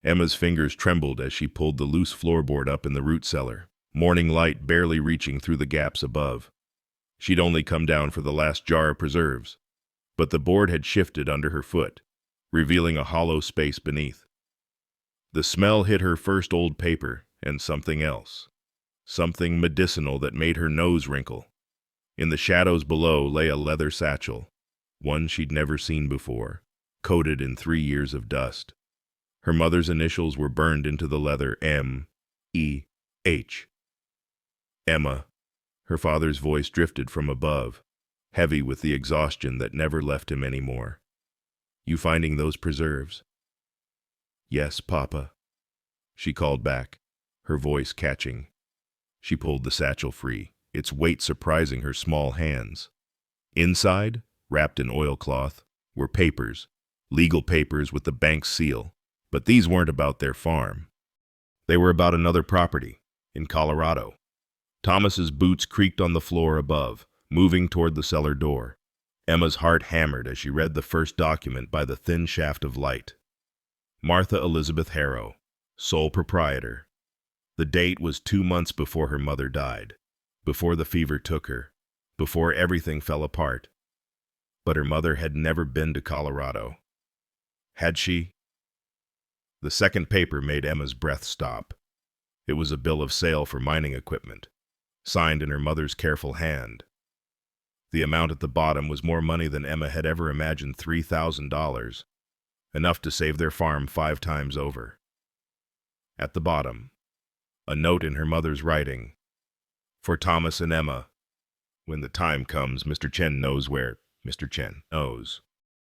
Emma's fingers trembled as she pulled the loose floorboard up in the root cellar, morning light barely reaching through the gaps above. She'd only come down for the last jar of preserves, but the board had shifted under her foot, revealing a hollow space beneath. The smell hit her first old paper and something else, something medicinal that made her nose wrinkle. In the shadows below lay a leather satchel, one she'd never seen before, coated in 3 years of dust. Her mother's initials were burned into the leather, M-E-H. Emma. Her father's voice drifted from above, heavy with the exhaustion that never left him anymore. You finding those preserves? Yes, Papa, she called back, her voice catching. She pulled the satchel free, its weight surprising her small hands. Inside, wrapped in oilcloth, were papers, legal papers with the bank's seal. But these weren't about their farm. They were about another property, in Colorado. Thomas's boots creaked on the floor above, moving toward the cellar door. Emma's heart hammered as she read the first document by the thin shaft of light. Martha Elizabeth Harrow, sole proprietor. The date was 2 months before her mother died, before the fever took her, before everything fell apart. But her mother had never been to Colorado. Had she? The second paper made Emma's breath stop. It was a bill of sale for mining equipment, signed in her mother's careful hand. The amount at the bottom was more money than Emma had ever imagined, $3,000, enough to save their farm 5 times over. At the bottom, a note in her mother's writing. For Thomas and Emma. When the time comes, Mr. Chen knows where. Mr. Chen knows.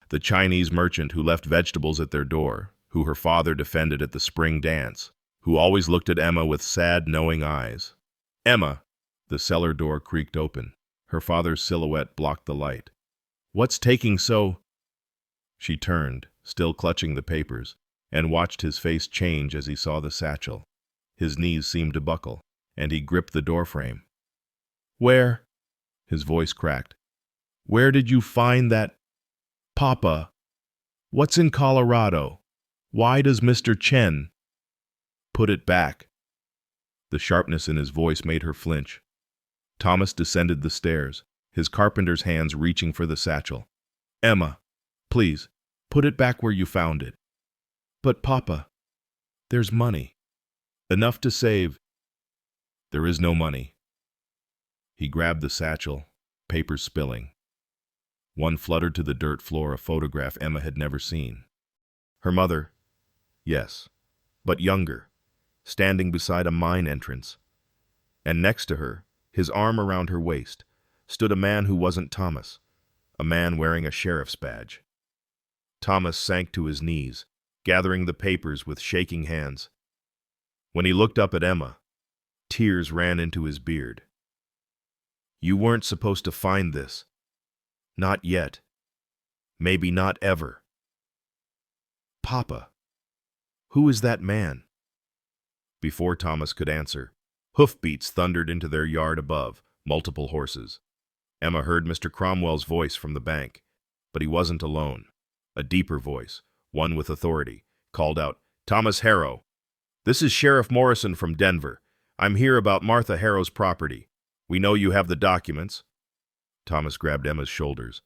The Chinese merchant who left vegetables at their door, who her father defended at the spring dance, who always looked at Emma with sad, knowing eyes. Emma! The cellar door creaked open. Her father's silhouette blocked the light. What's taking so? She turned, still clutching the papers, and watched his face change as he saw the satchel. His knees seemed to buckle, and he gripped the doorframe. Where? His voice cracked. Where did you find that? Papa, what's in Colorado? Why does Mr. Chen? Put it back. The sharpness in his voice made her flinch. Thomas descended the stairs, his carpenter's hands reaching for the satchel. Emma, please, put it back where you found it. But Papa, there's money. Enough to save. There is no money. He grabbed the satchel, papers spilling. One fluttered to the dirt floor, a photograph Emma had never seen. Her mother, yes, but younger, standing beside a mine entrance. And next to her, his arm around her waist, stood a man who wasn't Thomas, a man wearing a sheriff's badge. Thomas sank to his knees, gathering the papers with shaking hands. When he looked up at Emma, tears ran into his beard. You weren't supposed to find this. Not yet. Maybe not ever. Papa, who is that man? Before Thomas could answer, hoofbeats thundered into their yard above, multiple horses. Emma heard Mr. Cromwell's voice from the bank, but he wasn't alone. A deeper voice, one with authority, called out, Thomas Harrow. This is Sheriff Morrison from Denver. I'm here about Martha Harrow's property. We know you have the documents. Thomas grabbed Emma's shoulders,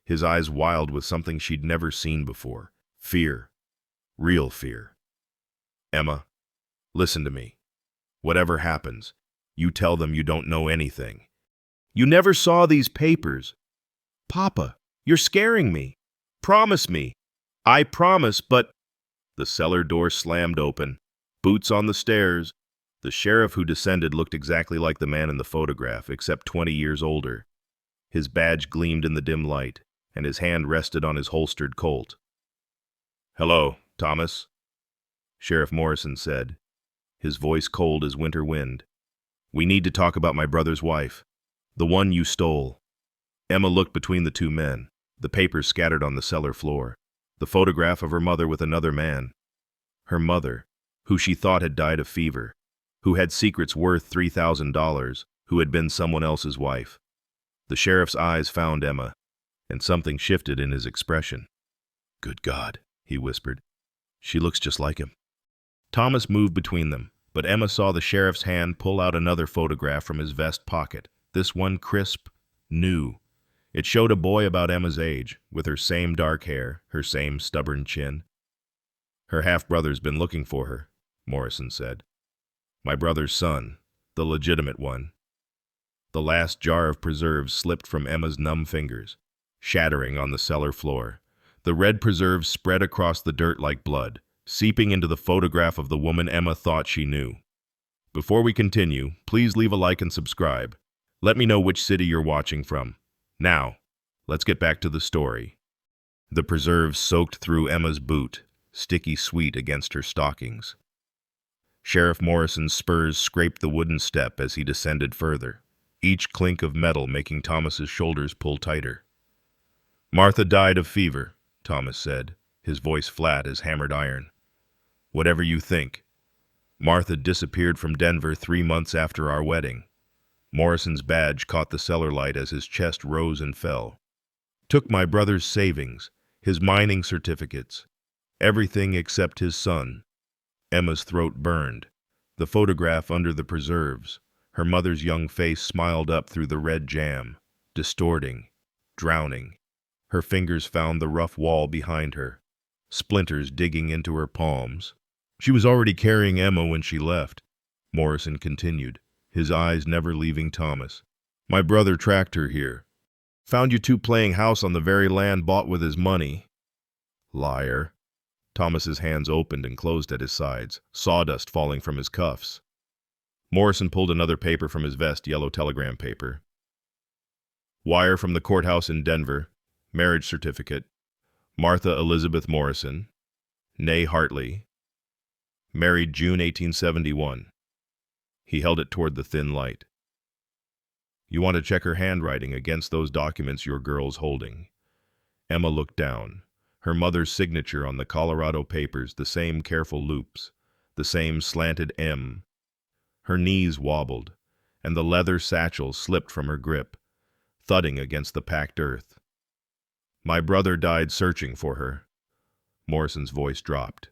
his eyes wild with something she'd never seen before. Fear. Real fear. Emma, listen to me. Whatever happens, you tell them you don't know anything. You never saw these papers. Papa, you're scaring me. Promise me. I promise, but... The cellar door slammed open. Boots on the stairs. The sheriff who descended looked exactly like the man in the photograph, except 20 years older. His badge gleamed in the dim light, and his hand rested on his holstered Colt. Hello, Thomas, Sheriff Morrison said, his voice cold as winter wind. We need to talk about my brother's wife, the one you stole. Emma looked between the two men, the papers scattered on the cellar floor, the photograph of her mother with another man. Her mother, who she thought had died of fever, who had secrets worth $3,000, who had been someone else's wife. The sheriff's eyes found Emma, and something shifted in his expression. Good God, he whispered. She looks just like him. Thomas moved between them, but Emma saw the sheriff's hand pull out another photograph from his vest pocket, this one crisp, new. It showed a boy about Emma's age, with her same dark hair, her same stubborn chin. Her half-brother's been looking for her, Morrison said. My brother's son, the legitimate one. The last jar of preserves slipped from Emma's numb fingers, shattering on the cellar floor. The red preserves spread across the dirt like blood, seeping into the photograph of the woman Emma thought she knew. Before we continue, please leave a like and subscribe. Let me know which city you're watching from. Now, let's get back to the story. The preserves soaked through Emma's boot, sticky sweet against her stockings. Sheriff Morrison's spurs scraped the wooden step as he descended further, each clink of metal making Thomas's shoulders pull tighter. Martha died of fever, Thomas said, his voice flat as hammered iron. Whatever you think. Martha disappeared from Denver 3 months after our wedding. Morrison's badge caught the cellar light as his chest rose and fell. Took my brother's savings, his mining certificates, everything except his son. Emma's throat burned, the photograph under the preserves. Her mother's young face smiled up through the red jam, distorting, drowning. Her fingers found the rough wall behind her, splinters digging into her palms. She was already carrying Emma when she left, Morrison continued, his eyes never leaving Thomas. My brother tracked her here. Found you two playing house on the very land bought with his money. Liar. Thomas's hands opened and closed at his sides, sawdust falling from his cuffs. Morrison pulled another paper from his vest, yellow telegram paper. Wire from the courthouse in Denver. Marriage certificate. Martha Elizabeth Morrison, née Hartley. Married June 1871. He held it toward the thin light. You want to check her handwriting against those documents your girl's holding. Emma looked down. Her mother's signature on the Colorado papers, the same careful loops, the same slanted M. Her knees wobbled, and the leather satchel slipped from her grip, thudding against the packed earth. My brother died searching for her. Morrison's voice dropped.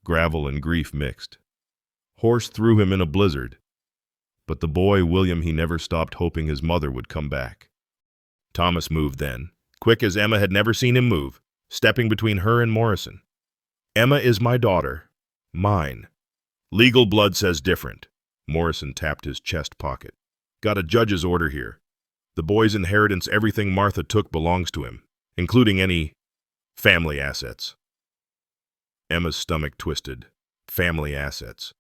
Gravel and grief mixed. Horse threw him in a blizzard. But the boy, William, he never stopped hoping his mother would come back. Thomas moved then, quick as Emma had never seen him move, stepping between her and Morrison. Emma is my daughter. Mine. Legal blood says different. Morrison tapped his chest pocket. Got a judge's order here. The boy's inheritance, everything Martha took belongs to him, including any family assets. Emma's stomach twisted. Family assets.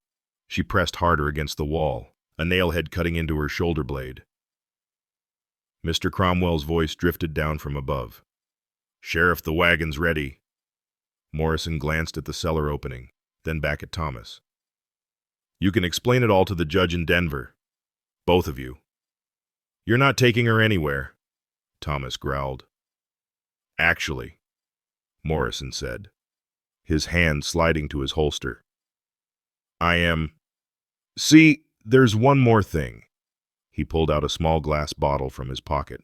She pressed harder against the wall, a nailhead cutting into her shoulder blade. Mr. Cromwell's voice drifted down from above. Sheriff, the wagon's ready. Morrison glanced at the cellar opening, then back at Thomas. You can explain it all to the judge in Denver. Both of you. You're not taking her anywhere, Thomas growled. Actually, Morrison said, his hand sliding to his holster. I am... See, there's one more thing. He pulled out a small glass bottle from his pocket.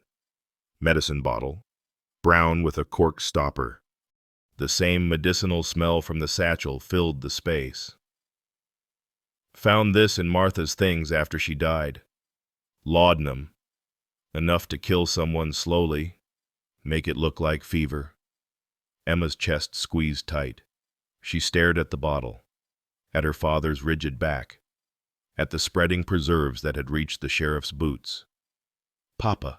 Medicine bottle, brown with a cork stopper. The same medicinal smell from the satchel filled the space. Found this in Martha's things after she died. Laudanum. Enough to kill someone slowly, make it look like fever. Emma's chest squeezed tight. She stared at the bottle, at her father's rigid back, at the spreading preserves that had reached the sheriff's boots. Papa.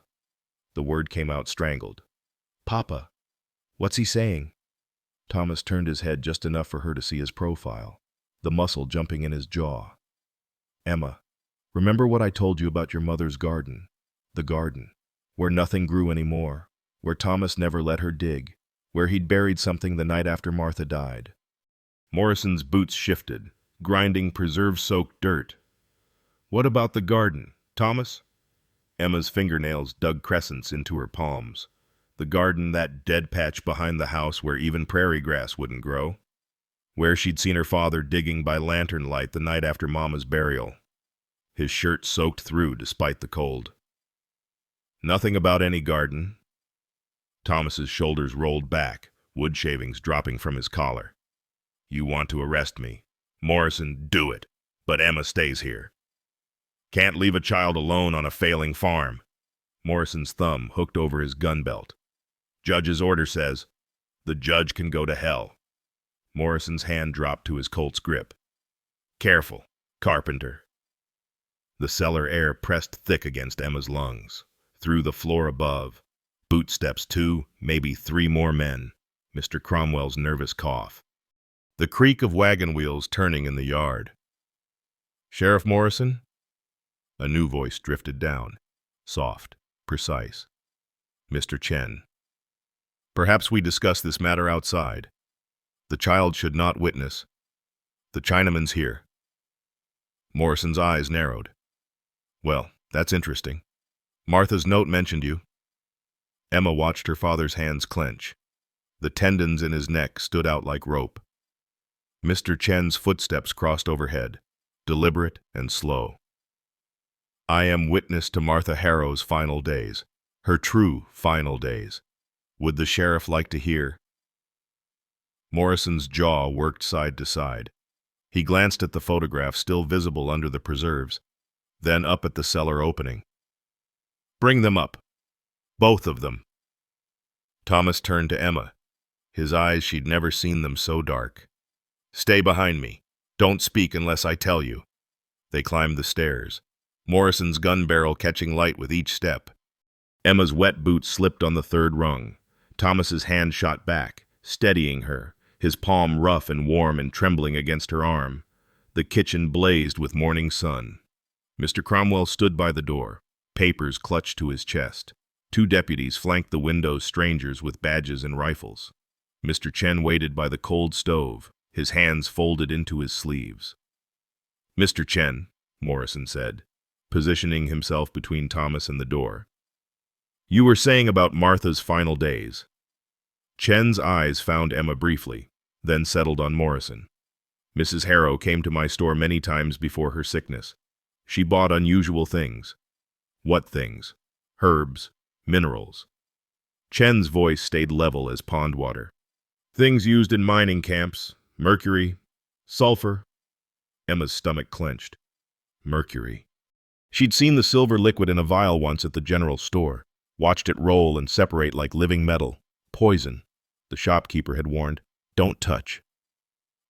The word came out strangled. Papa. What's he saying? Thomas turned his head just enough for her to see his profile, the muscle jumping in his jaw. Emma, remember what I told you about your mother's garden? The garden, where nothing grew anymore, where Thomas never let her dig, where he'd buried something the night after Martha died. Morrison's boots shifted, grinding preserve-soaked dirt. What about the garden, Thomas? Emma's fingernails dug crescents into her palms. The garden, that dead patch behind the house where even prairie grass wouldn't grow. Where she'd seen her father digging by lantern light the night after Mama's burial. His shirt soaked through despite the cold. Nothing about any garden. Thomas's shoulders rolled back, wood shavings dropping from his collar. You want to arrest me? Morrison, do it. But Emma stays here. Can't leave a child alone on a failing farm. Morrison's thumb hooked over his gun belt. Judge's order says, the judge can go to hell. Morrison's hand dropped to his Colt's grip. Careful, Carpenter. The cellar air pressed thick against Emma's lungs. Through the floor above. Boot steps 2, maybe 3 more men. Mr. Cromwell's nervous cough. The creak of wagon wheels turning in the yard. Sheriff Morrison? A new voice drifted down. Soft, precise. Mr. Chen. Perhaps we discuss this matter outside. The child should not witness. The Chinaman's here. Morrison's eyes narrowed. Well, that's interesting. Martha's note mentioned you. Emma watched her father's hands clench. The tendons in his neck stood out like rope. Mr. Chen's footsteps crossed overhead, deliberate and slow. I am witness to Martha Harrow's final days, her true final days. Would the sheriff like to hear? Morrison's jaw worked side to side. He glanced at the photograph still visible under the preserves, then up at the cellar opening. Bring them up. Both of them. Thomas turned to Emma. His eyes, she'd never seen them so dark. Stay behind me. Don't speak unless I tell you. They climbed the stairs, Morrison's gun barrel catching light with each step. Emma's wet boots slipped on the 3rd rung. Thomas's hand shot back, steadying her, his palm rough and warm and trembling against her arm. The kitchen blazed with morning sun. Mr. Cromwell stood by the door, papers clutched to his chest. 2 deputies flanked the window's strangers with badges and rifles. Mr. Chen waited by the cold stove, his hands folded into his sleeves. Mr. Chen, Morrison said, positioning himself between Thomas and the door. You were saying about Martha's final days. Chen's eyes found Emma briefly, then settled on Morrison. Mrs. Harrow came to my store many times before her sickness. She bought unusual things. What things? Herbs, minerals. Chen's voice stayed level as pond water. Things used in mining camps, mercury, sulfur. Emma's stomach clenched. Mercury. She'd seen the silver liquid in a vial once at the general store, watched it roll and separate like living metal. Poison. The shopkeeper had warned, don't touch.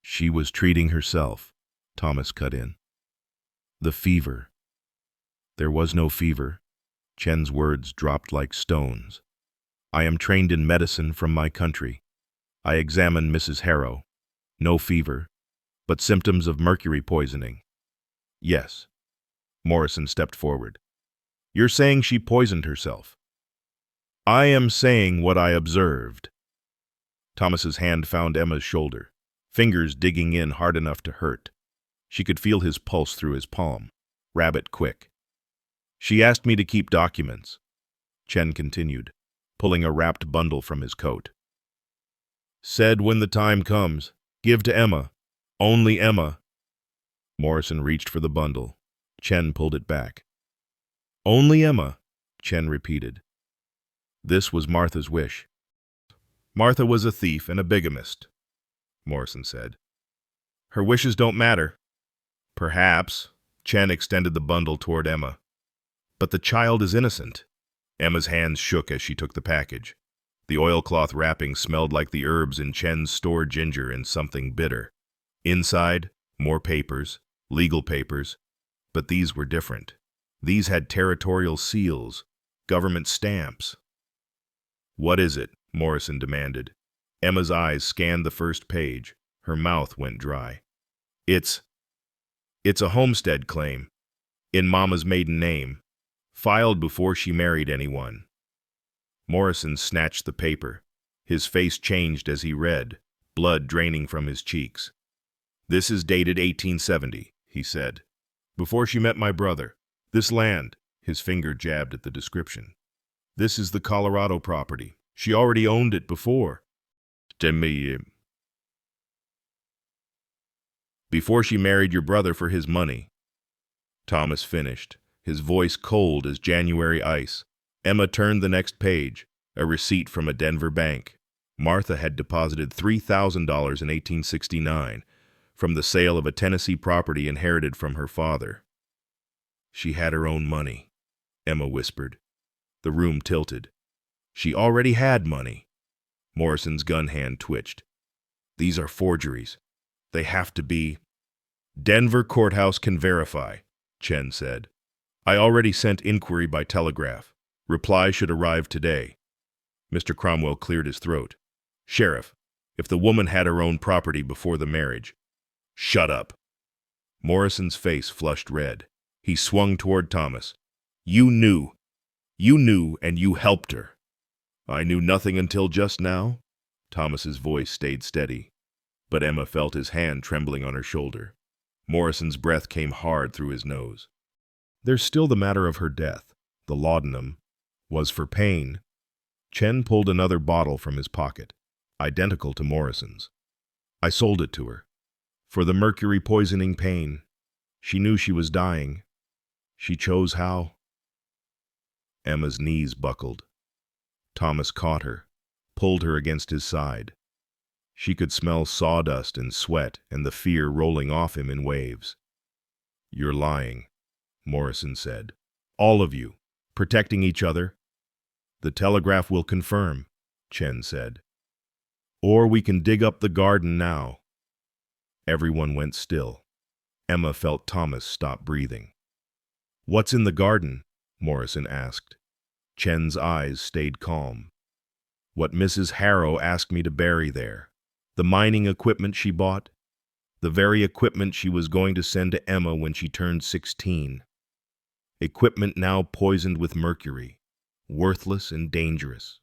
She was treating herself, Thomas cut in. The fever. There was no fever. Chen's words dropped like stones. I am trained in medicine from my country. I examined Mrs. Harrow. No fever, but symptoms of mercury poisoning. Yes. Morrison stepped forward. You're saying she poisoned herself? I am saying what I observed. Thomas's hand found Emma's shoulder, fingers digging in hard enough to hurt. She could feel his pulse through his palm, rabbit quick. She asked me to keep documents, Chen continued, pulling a wrapped bundle from his coat. Said when the time comes, give to Emma, only Emma. Morrison reached for the bundle. Chen pulled it back. Only Emma, Chen repeated. This was Martha's wish. Martha was a thief and a bigamist, Morrison said. Her wishes don't matter. Perhaps. Chen extended the bundle toward Emma. But the child is innocent. Emma's hands shook as she took the package. The oilcloth wrapping smelled like the herbs in Chen's stored ginger and something bitter. Inside, more papers, legal papers. But these were different. These had territorial seals, government stamps. What is it? Morrison demanded. Emma's eyes scanned the first page. Her mouth went dry. It's a homestead claim, in Mama's maiden name, filed before she married anyone. Morrison snatched the paper. His face changed as he read, blood draining from his cheeks. This is dated 1870, he said. Before she met my brother. This land, his finger jabbed at the description. This is the Colorado property. She already owned it before. Before she married your brother for his money. Thomas finished, his voice cold as January ice. Emma turned the next page, a receipt from a Denver bank. Martha had deposited $3,000 in 1869 from the sale of a Tennessee property inherited from her father. She had her own money, Emma whispered. The room tilted. She already had money. Morrison's gun hand twitched. These are forgeries. They have to be. Denver courthouse can verify, Chen said. I already sent inquiry by telegraph. Reply should arrive today. Mr. Cromwell cleared his throat. Sheriff, if the woman had her own property before the marriage. Shut up. Morrison's face flushed red. He swung toward Thomas. You knew, and you helped her. I knew nothing until just now. Thomas's voice stayed steady, but Emma felt his hand trembling on her shoulder. Morrison's breath came hard through his nose. There's still the matter of her death. The laudanum was for pain. Chen pulled another bottle from his pocket, identical to Morrison's. I sold it to her. For the mercury poisoning pain. She knew she was dying. She chose how. Emma's knees buckled. Thomas caught her, pulled her against his side. She could smell sawdust and sweat and the fear rolling off him in waves. You're lying, Morrison said. All of you, protecting each other. The telegraph will confirm, Chen said. Or we can dig up the garden now. Everyone went still. Emma felt Thomas stop breathing. What's in the garden? Morrison asked. Chen's eyes stayed calm. What Mrs. Harrow asked me to bury there. The mining equipment she bought. The very equipment she was going to send to Emma when she turned 16. Equipment now poisoned with mercury. Worthless and dangerous.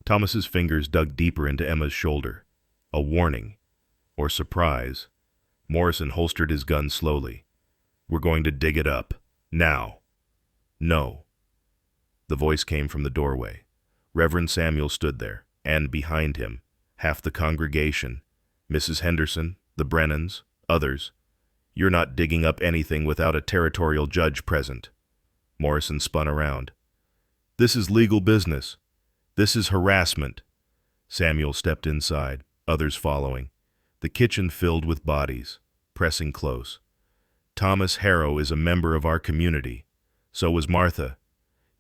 Thomas's fingers dug deeper into Emma's shoulder. A warning. Or surprise. Morrison holstered his gun slowly. We're going to dig it up. Now. No. The voice came from the doorway. Reverend Samuel stood there, and behind him, half the congregation, Mrs. Henderson, the Brennans, others. You're not digging up anything without a territorial judge present. Morrison spun around. This is legal business. This is harassment. Samuel stepped inside, others following. The kitchen filled with bodies, pressing close. Thomas Harrow is a member of our community. So was Martha.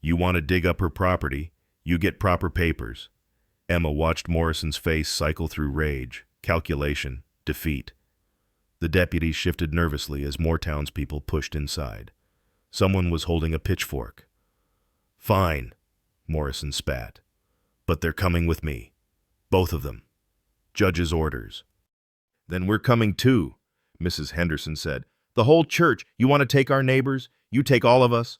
You want to dig up her property, you get proper papers. Emma watched Morrison's face cycle through rage, calculation, defeat. The deputies shifted nervously as more townspeople pushed inside. Someone was holding a pitchfork. Fine, Morrison spat. But they're coming with me. Both of them. Judge's orders. Then we're coming too, Mrs. Henderson said. The whole church. You want to take our neighbors? You take all of us?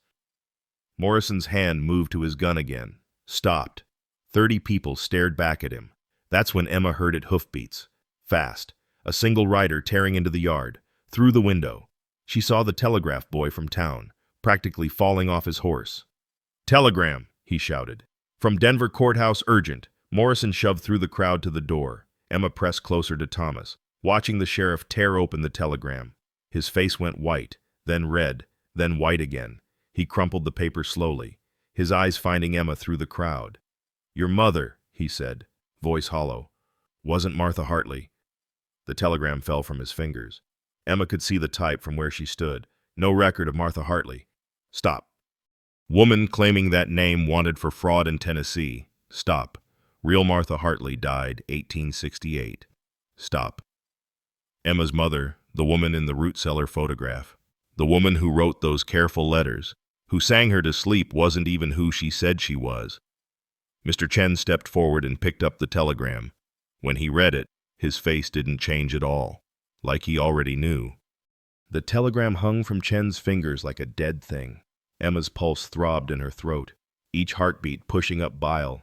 Morrison's hand moved to his gun again. Stopped. 30 people stared back at him. That's when Emma heard it hoofbeats. Fast. A single rider tearing into the yard. Through the window. She saw the telegraph boy from town, practically falling off his horse. Telegram, he shouted. From Denver courthouse, urgent. Morrison shoved through the crowd to the door. Emma pressed closer to Thomas, watching the sheriff tear open the telegram. His face went white, then red, then white again. He crumpled the paper slowly, his eyes finding Emma through the crowd. Your mother, he said, voice hollow. Wasn't Martha Hartley. The telegram fell from his fingers. Emma could see the type from where she stood. No record of Martha Hartley. Stop. Woman claiming that name wanted for fraud in Tennessee. Stop. Real Martha Hartley died 1868. Stop. Emma's mother, the woman in the root cellar photograph. The woman who wrote those careful letters, who sang her to sleep, wasn't even who she said she was. Mr. Chen stepped forward and picked up the telegram. When he read it, his face didn't change at all, like he already knew. The telegram hung from Chen's fingers like a dead thing. Emma's pulse throbbed in her throat, each heartbeat pushing up bile.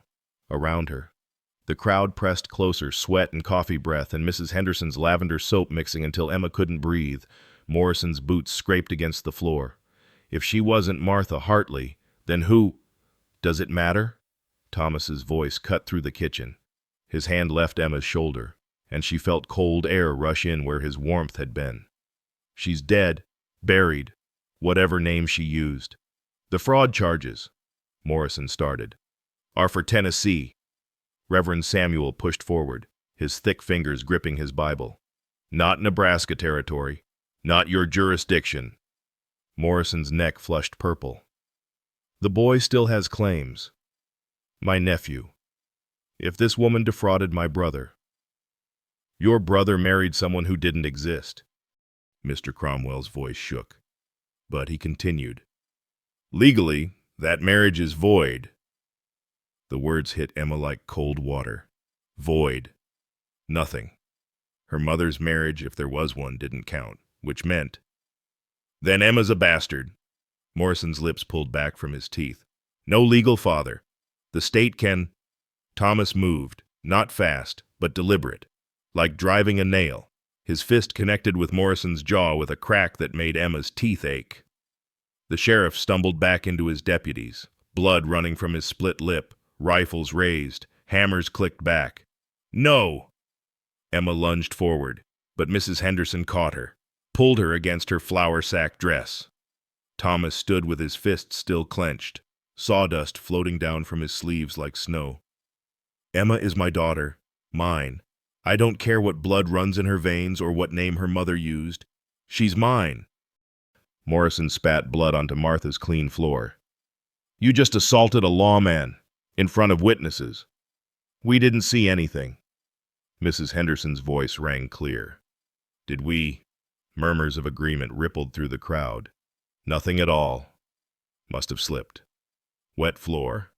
Around her, the crowd pressed closer, sweat and coffee breath, and Mrs. Henderson's lavender soap mixing until Emma couldn't breathe. Morrison's boots scraped against the floor. If she wasn't Martha Hartley, then who? Does it matter? Thomas's voice cut through the kitchen. His hand left Emma's shoulder, and she felt cold air rush in where his warmth had been. She's dead, buried, whatever name she used. The fraud charges, Morrison started, are for Tennessee. Reverend Samuel pushed forward, his thick fingers gripping his Bible. Not Nebraska territory. Not your jurisdiction. Morrison's neck flushed purple. The boy still has claims. My nephew. If this woman defrauded my brother. Your brother married someone who didn't exist. Mr. Cromwell's voice shook. But he continued. Legally, that marriage is void. The words hit Emma like cold water. Void. Nothing. Her mother's marriage, if there was one, didn't count, which meant... Then Emma's a bastard. Morrison's lips pulled back from his teeth. No legal father. The state can... Thomas moved, not fast, but deliberate, like driving a nail. His fist connected with Morrison's jaw with a crack that made Emma's teeth ache. The sheriff stumbled back into his deputies, blood running from his split lip, rifles raised, hammers clicked back. No! Emma lunged forward, but Mrs. Henderson caught her, pulled her against her flour sack dress. Thomas stood with his fists still clenched, sawdust floating down from his sleeves like snow. Emma is my daughter, mine. I don't care what blood runs in her veins or what name her mother used. She's mine. Morrison spat blood onto Martha's clean floor. You just assaulted a lawman, in front of witnesses. We didn't see anything. Mrs. Henderson's voice rang clear. Did we? Murmurs of agreement rippled through the crowd. Nothing at all. Must have slipped. Wet floor.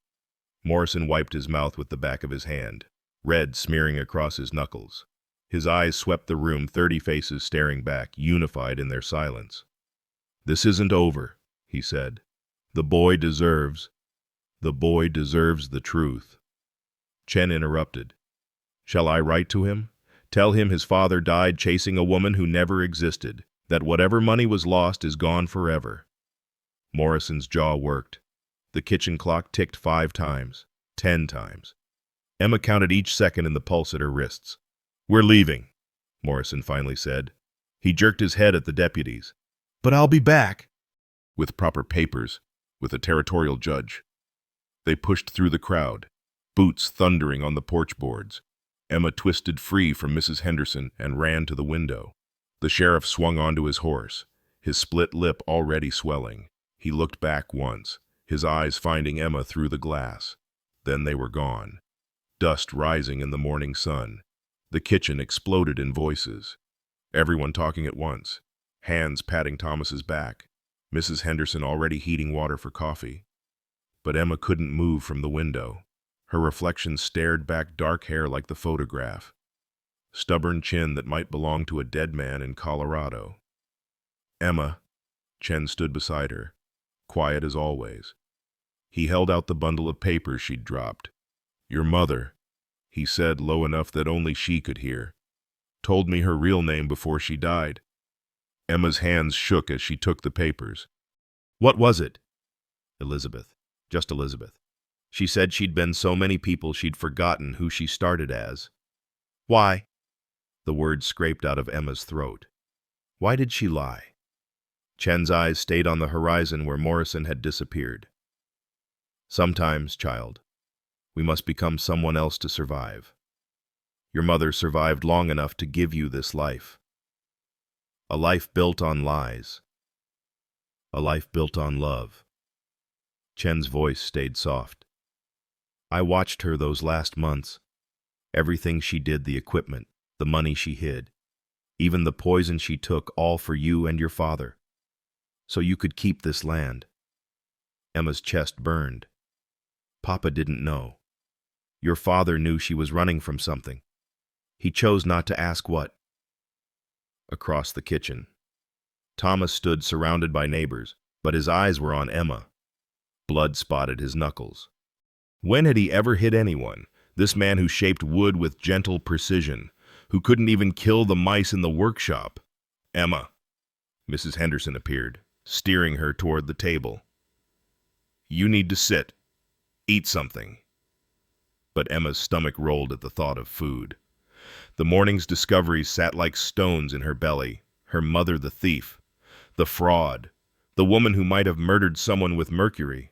Morrison wiped his mouth with the back of his hand, red smearing across his knuckles. His eyes swept the room, 30 faces staring back, unified in their silence. This isn't over, he said. The boy deserves the truth. Chen interrupted. Shall I write to him? Tell him his father died chasing a woman who never existed, that whatever money was lost is gone forever. Morrison's jaw worked. The kitchen clock ticked 5 times, 10 times. Emma counted each second in the pulse at her wrists. We're leaving, Morrison finally said. He jerked his head at the deputies. But I'll be back. With proper papers, with a territorial judge. They pushed through the crowd, boots thundering on the porch boards. Emma twisted free from Mrs. Henderson and ran to the window. The sheriff swung onto his horse, his split lip already swelling. He looked back once, his eyes finding Emma through the glass. Then they were gone. Dust rising in the morning sun. The kitchen exploded in voices. Everyone talking at once, hands patting Thomas's back, Mrs. Henderson already heating water for coffee. But Emma couldn't move from the window. Her reflection stared back, dark hair like the photograph. Stubborn chin that might belong to a dead man in Colorado. Emma. Chen stood beside her, quiet as always. He held out the bundle of papers she'd dropped. Your mother, he said low enough that only she could hear, told me her real name before she died. Emma's hands shook as she took the papers. What was it? Elizabeth. Just Elizabeth. She said she'd been so many people she'd forgotten who she started as. Why? The words scraped out of Emma's throat. Why did she lie? Chen's eyes stayed on the horizon where Morrison had disappeared. Sometimes, child, we must become someone else to survive. Your mother survived long enough to give you this life. A life built on lies. A life built on love. Chen's voice stayed soft. I watched her those last months. Everything she did, the equipment, the money she hid, even the poison she took, all for you and your father. So you could keep this land. Emma's chest burned. Papa didn't know. Your father knew she was running from something. He chose not to ask what. Across the kitchen. Thomas stood surrounded by neighbors, but his eyes were on Emma. Blood spotted his knuckles. When had he ever hit anyone? This man who shaped wood with gentle precision, who couldn't even kill the mice in the workshop. Emma. Mrs. Henderson appeared, steering her toward the table. You need to sit. Eat something. But Emma's stomach rolled at the thought of food. The morning's discoveries sat like stones in her belly. Her mother the thief, the fraud, the woman who might have murdered someone with mercury,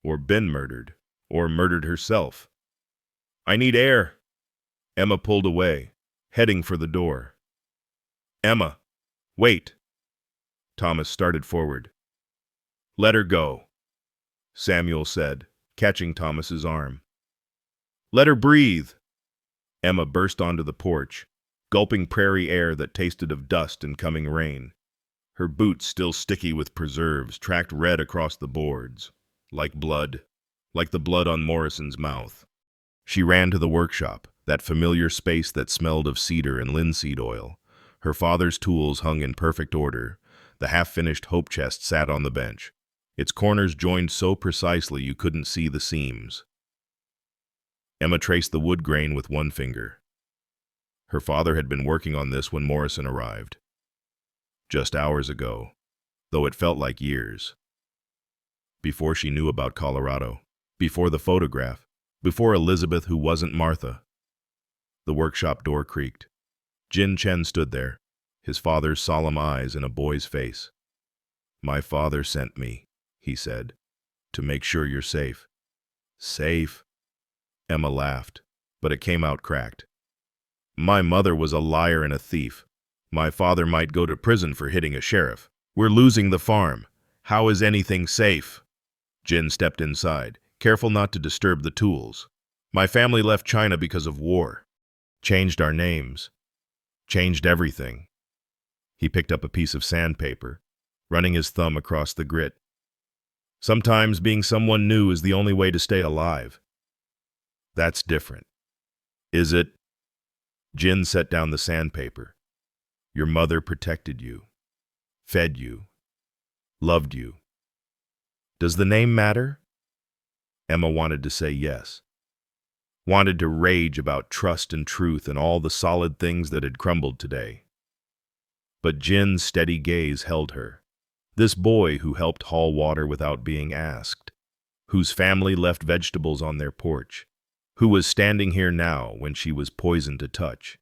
or been murdered, or murdered herself. I need air. Emma pulled away, heading for the door. Emma, wait. Thomas started forward. Let her go, Samuel said, catching Thomas's arm. Let her breathe. Emma burst onto the porch, gulping prairie air that tasted of dust and coming rain. Her boots, still sticky with preserves, tracked red across the boards, like blood, like the blood on Morrison's mouth. She ran to the workshop, that familiar space that smelled of cedar and linseed oil. Her father's tools hung in perfect order. The half-finished hope chest sat on the bench, its corners joined so precisely you couldn't see the seams. Emma traced the wood grain with one finger. Her father had been working on this when Morrison arrived. Just hours ago, though it felt like years. Before she knew about Colorado, before the photograph, before Elizabeth who wasn't Martha. The workshop door creaked. Jin Chen stood there, his father's solemn eyes in a boy's face. My father sent me, he said, to make sure you're safe. Safe? Emma laughed, but it came out cracked. My mother was a liar and a thief. My father might go to prison for hitting a sheriff. We're losing the farm. How is anything safe? Jin stepped inside, careful not to disturb the tools. My family left China because of war. Changed our names. Changed everything. He picked up a piece of sandpaper, running his thumb across the grit. Sometimes being someone new is the only way to stay alive. That's different. Is it? Jin set down the sandpaper. Your mother protected you, fed you, loved you. Does the name matter? Emma wanted to say yes. Wanted to rage about trust and truth and all the solid things that had crumbled today. But Jin's steady gaze held her. This boy who helped haul water without being asked, whose family left vegetables on their porch, who was standing here now when she was poisoned to touch.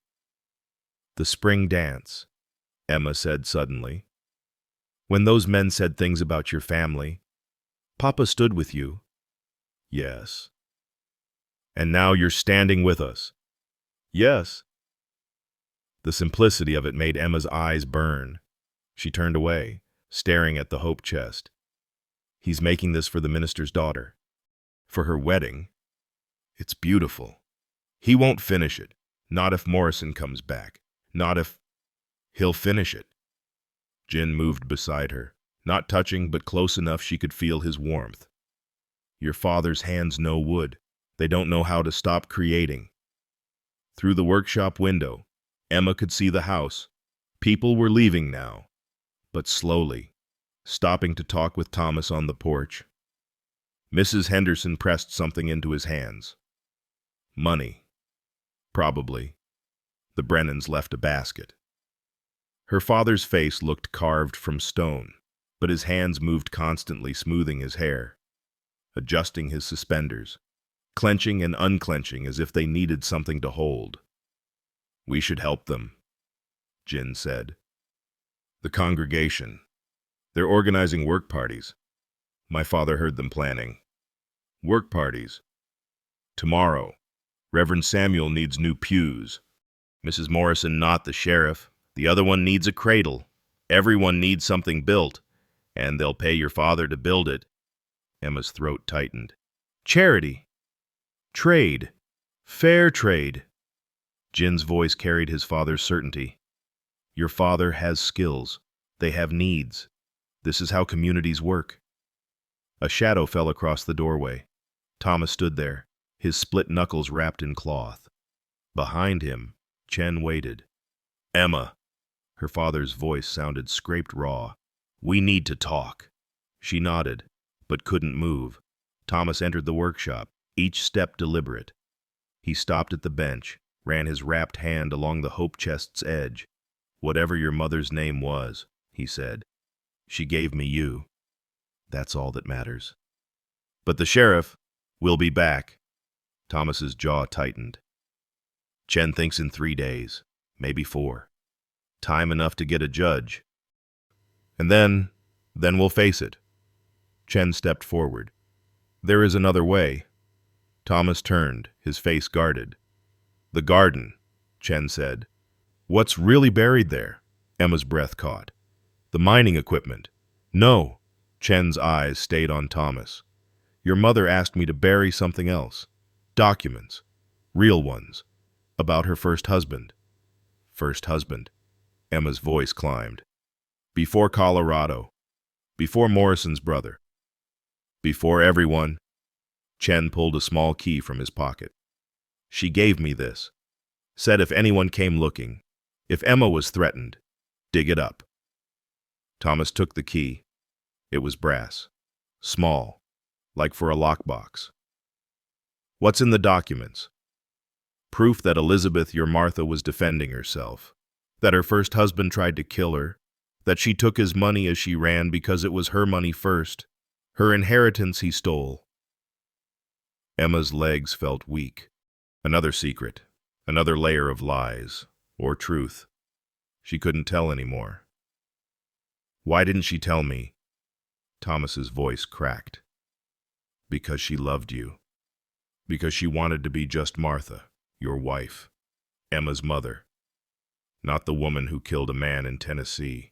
The spring dance, Emma said suddenly. When those men said things about your family, Papa stood with you. Yes. And now you're standing with us. Yes. The simplicity of it made Emma's eyes burn. She turned away, staring at the hope chest. He's making this for the minister's daughter. For her wedding. It's beautiful. He won't finish it. Not if Morrison comes back. Not if... He'll finish it. Jin moved beside her, not touching but close enough she could feel his warmth. Your father's hands know wood. They don't know how to stop creating. Through the workshop window, Emma could see the house. People were leaving now, but slowly, stopping to talk with Thomas on the porch. Mrs. Henderson pressed something into his hands. Money. Probably. The Brennans left a basket. Her father's face looked carved from stone, but his hands moved constantly, smoothing his hair, adjusting his suspenders, clenching and unclenching as if they needed something to hold. We should help them, Jin said. The congregation. They're organizing work parties. My father heard them planning. Work parties. Tomorrow, Reverend Samuel needs new pews. Mrs. Morrison, not the sheriff. The other one needs a cradle. Everyone needs something built, and they'll pay your father to build it. Emma's throat tightened. Charity. Trade. Fair trade. Jin's voice carried his father's certainty. Your father has skills. They have needs. This is how communities work. A shadow fell across the doorway. Thomas stood there, his split knuckles wrapped in cloth. Behind him, Chen waited. Emma. Her father's voice sounded scraped raw. We need to talk. She nodded, but couldn't move. Thomas entered the workshop, each step deliberate. He stopped at the bench, ran his wrapped hand along the hope chest's edge. Whatever your mother's name was, he said. She gave me you. That's all that matters. But the sheriff will be back. Thomas's jaw tightened. Chen thinks in 3 days, maybe 4. Time enough to get a judge. And then we'll face it. Chen stepped forward. There is another way. Thomas turned, his face guarded. The garden, Chen said. What's really buried there? Emma's breath caught. The mining equipment. No. Chen's eyes stayed on Thomas. Your mother asked me to bury something else. Documents. Real ones. About her first husband. First husband. Emma's voice climbed. Before Colorado. Before Morrison's brother. Before everyone. Chen pulled a small key from his pocket. She gave me this. Said if anyone came looking, if Emma was threatened, dig it up. Thomas took the key. It was brass. Small. Like for a lockbox. What's in the documents? Proof that Elizabeth, your Martha, was defending herself. That her first husband tried to kill her. That she took his money as she ran because it was her money first. Her inheritance he stole. Emma's legs felt weak. Another secret. Another layer of lies. Or truth. She couldn't tell anymore. Why didn't she tell me? Thomas's voice cracked. Because she loved you. Because she wanted to be just Martha, your wife, Emma's mother, not the woman who killed a man in Tennessee.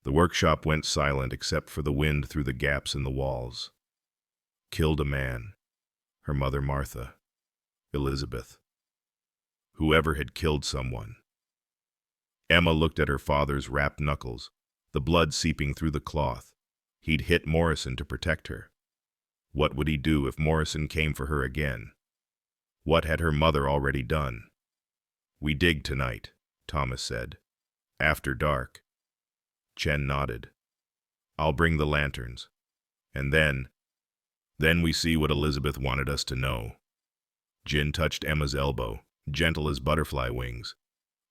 The workshop went silent except for the wind through the gaps in the walls. Killed a man, her mother Martha, Elizabeth. Whoever had killed someone. Emma looked at her father's wrapped knuckles, the blood seeping through the cloth. He'd hit Morrison to protect her. What would he do if Morrison came for her again? What had her mother already done? We dig tonight, Thomas said. After dark. Chen nodded. I'll bring the lanterns. And then we see what Elizabeth wanted us to know. Jin touched Emma's elbow, gentle as butterfly wings.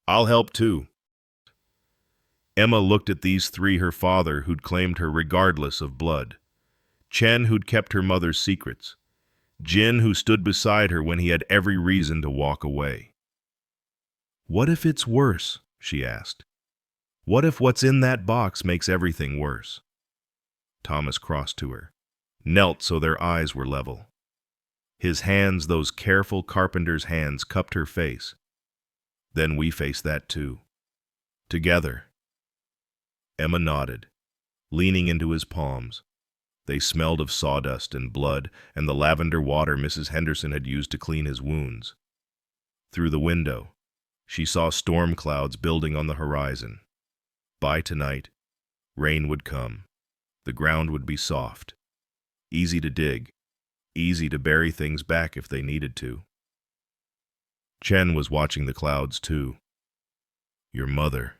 I'll help too. Emma looked at these three, her father who'd claimed her regardless of blood. Chen who'd kept her mother's secrets. Jin who stood beside her when he had every reason to walk away. What if it's worse? She asked. What if what's in that box makes everything worse? Thomas crossed to her, knelt so their eyes were level. His hands, those careful carpenter's hands, cupped her face. Then we face that too. Together. Emma nodded, leaning into his palms. They smelled of sawdust and blood and the lavender water Mrs. Henderson had used to clean his wounds. Through the window, she saw storm clouds building on the horizon. By tonight, rain would come. The ground would be soft. Easy to dig. Easy to bury things back if they needed to. Chen was watching the clouds too. Your mother,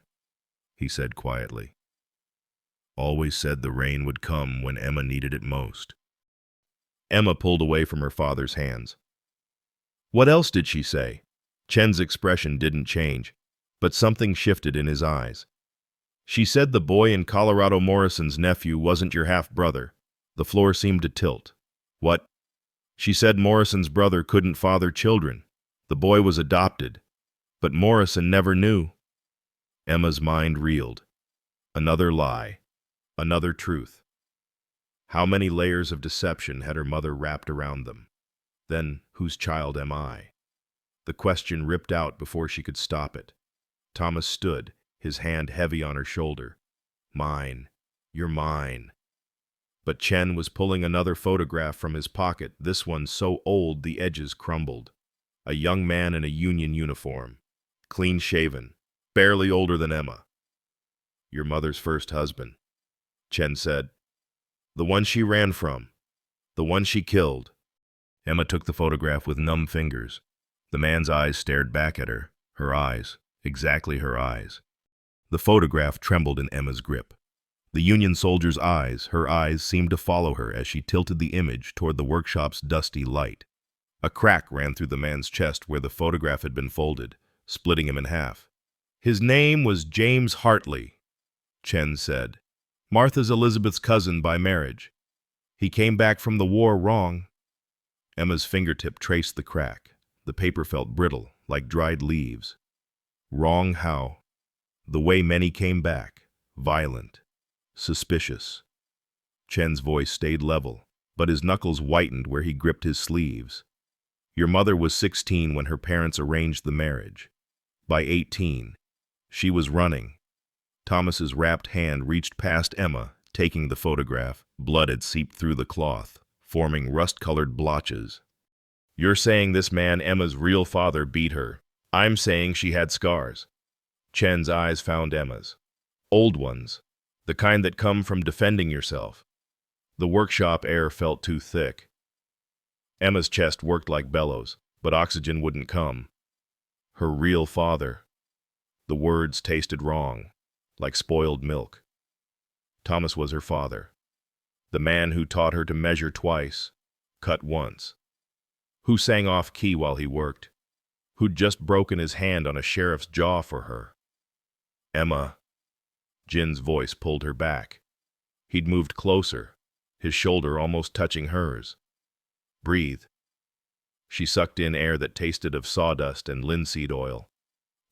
he said quietly, always said the rain would come when Emma needed it most. Emma pulled away from her father's hands. What else did she say? Chen's expression didn't change, but something shifted in his eyes. She said the boy in Colorado Morrison's nephew wasn't your half-brother. The floor seemed to tilt. What? She said Morrison's brother couldn't father children. The boy was adopted. But Morrison never knew. Emma's mind reeled. Another lie. Another truth. How many layers of deception had her mother wrapped around them? Then, whose child am I? The question ripped out before she could stop it. Thomas stood, his hand heavy on her shoulder. Mine. You're mine. But Chen was pulling another photograph from his pocket, this one so old the edges crumbled. A young man in a union uniform. Clean-shaven. Barely older than Emma. Your mother's first husband. Chen said. The one she ran from. The one she killed. Emma took the photograph with numb fingers. The man's eyes stared back at her. Her eyes. Exactly her eyes. The photograph trembled in Emma's grip. The Union soldier's eyes, her eyes seemed to follow her as she tilted the image toward the workshop's dusty light. A crack ran through the man's chest where the photograph had been folded, splitting him in half. His name was James Hartley, Chen said. Martha's Elizabeth's cousin by marriage. He came back from the war wrong. Emma's fingertip traced the crack. The paper felt brittle, like dried leaves. Wrong how? The way many came back. Violent. Suspicious. Chen's voice stayed level, but his knuckles whitened where he gripped his sleeves. Your mother was 16 when her parents arranged the marriage. By 18, She was running. Thomas's wrapped hand reached past Emma, taking the photograph. Blood had seeped through the cloth, forming rust-colored blotches. You're saying this man, Emma's real father, beat her. I'm saying she had scars. Chen's eyes found Emma's. Old ones. The kind that come from defending yourself. The workshop air felt too thick. Emma's chest worked like bellows, but oxygen wouldn't come. Her real father. The words tasted wrong, like spoiled milk. Thomas was her father. The man who taught her to measure twice, cut once. Who sang off key while he worked. Who'd just broken his hand on a sheriff's jaw for her. Emma. Jin's voice pulled her back. He'd moved closer, his shoulder almost touching hers. Breathe. She sucked in air that tasted of sawdust and linseed oil.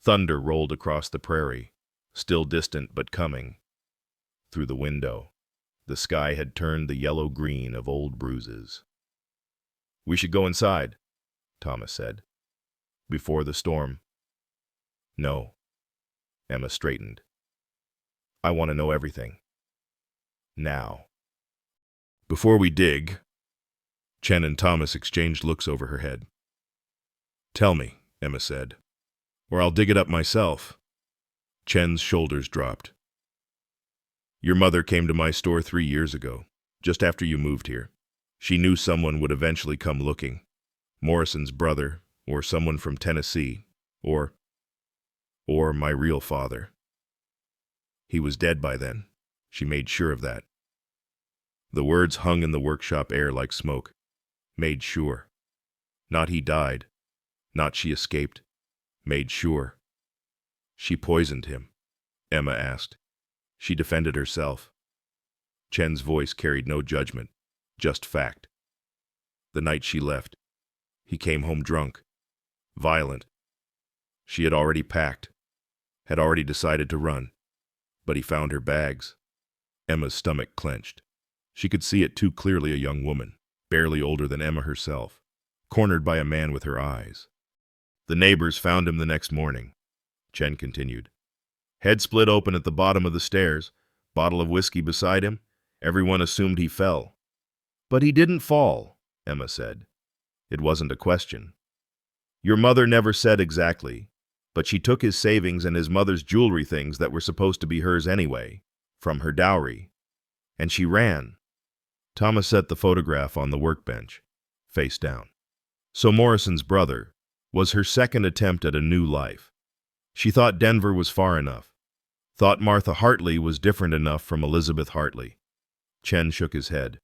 Thunder rolled across the prairie, still distant but coming. Through the window, the sky had turned the yellow-green of old bruises. We should go inside, Thomas said. Before the storm. No. Emma straightened. I want to know everything. Now. Before we dig, Chen and Thomas exchanged looks over her head. Tell me, Emma said, or I'll dig it up myself. Chen's shoulders dropped. Your mother came to my store 3 years ago, just after you moved here. She knew someone would eventually come looking. Morrison's brother, or someone from Tennessee, or my real father. He was dead by then. She made sure of that. The words hung in the workshop air like smoke. Made sure. Not he died. Not she escaped. Made sure. She poisoned him, Emma asked. She defended herself. Chen's voice carried no judgment, just fact. The night she left, he came home drunk, violent. She had already packed, had already decided to run, but he found her bags. Emma's stomach clenched. She could see it too clearly, a young woman, barely older than Emma herself, cornered by a man with her eyes. The neighbors found him the next morning, Chen continued. Head split open at the bottom of the stairs, bottle of whiskey beside him. Everyone assumed he fell. But he didn't fall, Emma said. It wasn't a question. Your mother never said exactly, but she took his savings and his mother's jewelry things that were supposed to be hers anyway, from her dowry. And she ran. Thomas set the photograph on the workbench, face down. So Morrison's brother was her second attempt at a new life. She thought Denver was far enough. Thought Martha Hartley was different enough from Elizabeth Hartley. Chen shook his head.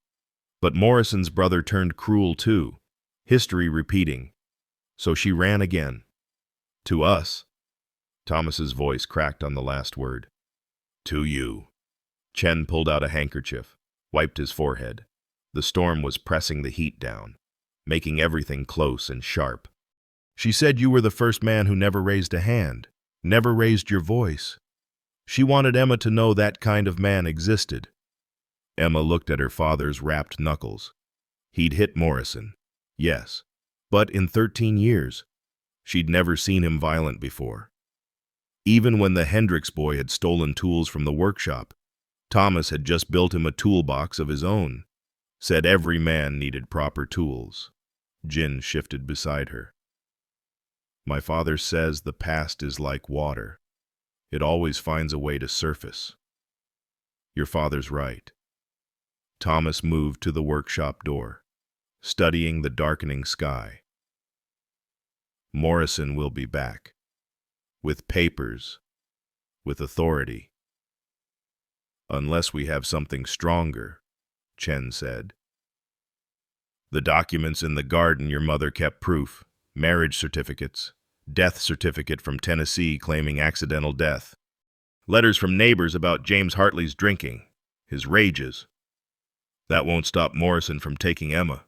But Morrison's brother turned cruel too, history repeating. So she ran again. To us. Thomas's voice cracked on the last word. To you. Chen pulled out a handkerchief, wiped his forehead. The storm was pressing the heat down, making everything close and sharp. She said you were the first man who never raised a hand, never raised your voice. She wanted Emma to know that kind of man existed. Emma looked at her father's wrapped knuckles. He'd hit Morrison, yes, but in 13 years, she'd never seen him violent before. Even when the Hendricks boy had stolen tools from the workshop, Thomas had just built him a toolbox of his own, said every man needed proper tools. Jin shifted beside her. My father says the past is like water. It always finds a way to surface. Your father's right. Thomas moved to the workshop door, studying the darkening sky. Morrison will be back. With papers. With authority. Unless we have something stronger, Chen said. The documents in the garden your mother kept proof. Marriage certificates. Death certificate from Tennessee claiming accidental death. Letters from neighbors about James Hartley's drinking. His rages. That won't stop Morrison from taking Emma,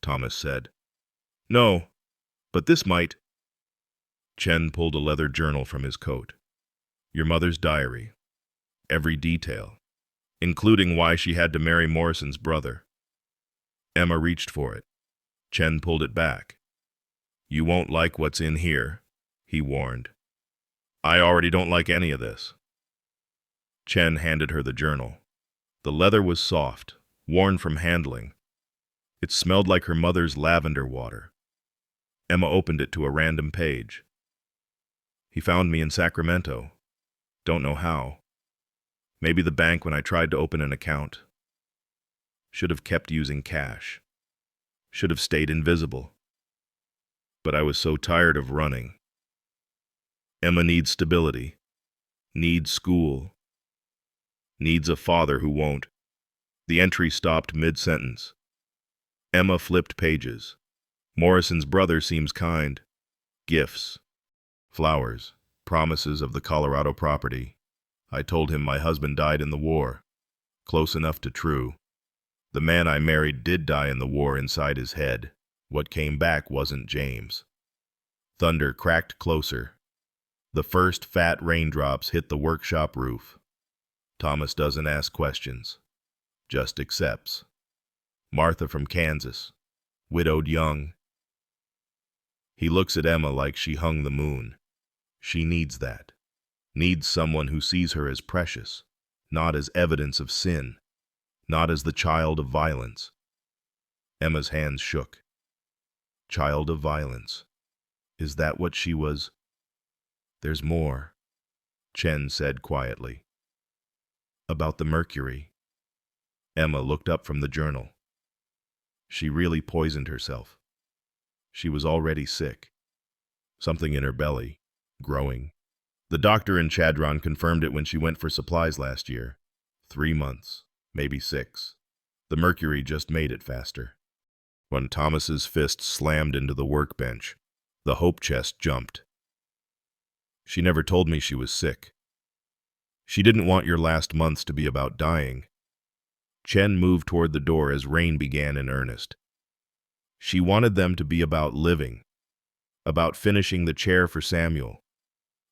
Thomas said. No, but this might. Chen pulled a leather journal from his coat. Your mother's diary. Every detail, including why she had to marry Morrison's brother. Emma reached for it. Chen pulled it back. You won't like what's in here, he warned. I already don't like any of this. Chen handed her the journal. The leather was soft, worn from handling. It smelled like her mother's lavender water. Emma opened it to a random page. He found me in Sacramento. Don't know how. Maybe the bank when I tried to open an account. Should have kept using cash. Should have stayed invisible. But I was so tired of running. Emma needs stability. Needs school. Needs a father who won't. The entry stopped mid-sentence. Emma flipped pages. Morrison's brother seems kind. Gifts. Flowers. Promises of the Colorado property. I told him my husband died in the war. Close enough to true. The man I married did die in the war inside his head. What came back wasn't James. Thunder cracked closer. The first fat raindrops hit the workshop roof. Thomas doesn't ask questions. Just accepts. Martha from Kansas. Widowed young. He looks at Emma like she hung the moon. She needs that. Needs someone who sees her as precious, not as evidence of sin, not as the child of violence. Emma's hands shook. Child of violence. Is that what she was? There's more, Chen said quietly. About the mercury. Emma looked up from the journal. She really poisoned herself. She was already sick. Something in her belly, growing. The doctor in Chadron confirmed it when she went for supplies last year. 3 months, maybe 6. The mercury just made it faster. When Thomas's fist slammed into the workbench, the hope chest jumped. She never told me she was sick. She didn't want your last months to be about dying. Chen moved toward the door as rain began in earnest. She wanted them to be about living, about finishing the chair for Samuel,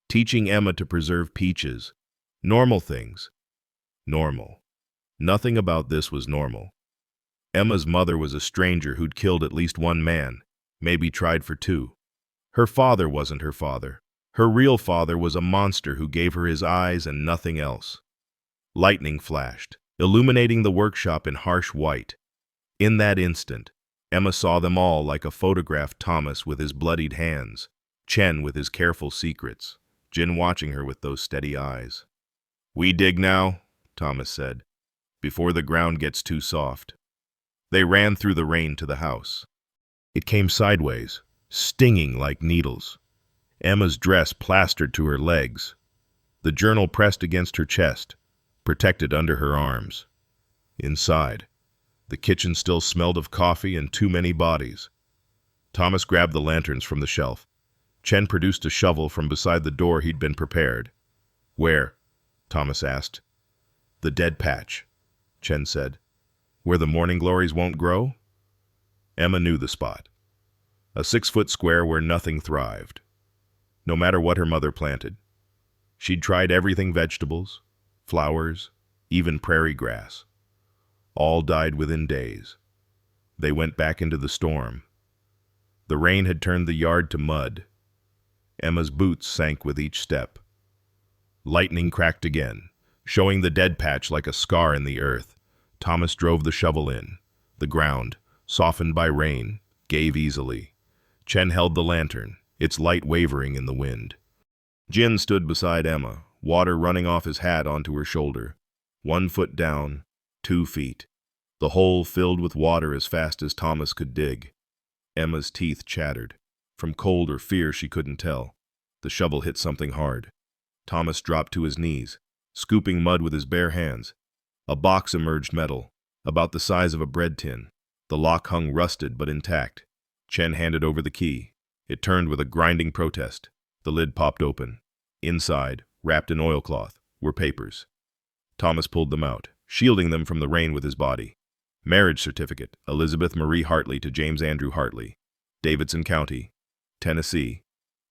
teaching Emma to preserve peaches, normal things. Normal. Nothing about this was normal. Emma's mother was a stranger who'd killed at least one man, maybe tried for 2. Her father wasn't her father. Her real father was a monster who gave her his eyes and nothing else. Lightning flashed, illuminating the workshop in harsh white. In that instant, Emma saw them all like a photographed Thomas with his bloodied hands, Chen with his careful secrets, Jin watching her with those steady eyes. We dig now, Thomas said, before the ground gets too soft. They ran through the rain to the house. It came sideways, stinging like needles. Emma's dress plastered to her legs. The journal pressed against her chest, protected under her arms. Inside, the kitchen still smelled of coffee and too many bodies. Thomas grabbed the lanterns from the shelf. Chen produced a shovel from beside the door he'd been prepared. Where? Thomas asked. The dead patch, Chen said. Where the morning glories won't grow? Emma knew the spot. A 6-foot square where nothing thrived. No matter what her mother planted. She'd tried everything: vegetables, flowers, even prairie grass. All died within days. They went back into the storm. The rain had turned the yard to mud. Emma's boots sank with each step. Lightning cracked again, showing the dead patch like a scar in the earth. Thomas drove the shovel in. The ground, softened by rain, gave easily. Chen held the lantern, its light wavering in the wind. Jin stood beside Emma, water running off his hat onto her shoulder. 1 foot down, 2 feet. The hole filled with water as fast as Thomas could dig. Emma's teeth chattered. From cold or fear she couldn't tell. The shovel hit something hard. Thomas dropped to his knees, scooping mud with his bare hands. A box emerged, metal, about the size of a bread tin. The lock hung rusted but intact. Chen handed over the key. It turned with a grinding protest. The lid popped open. Inside, wrapped in oilcloth, were papers. Thomas pulled them out, shielding them from the rain with his body. Marriage certificate, Elizabeth Marie Hartley to James Andrew Hartley. Davidson County, Tennessee,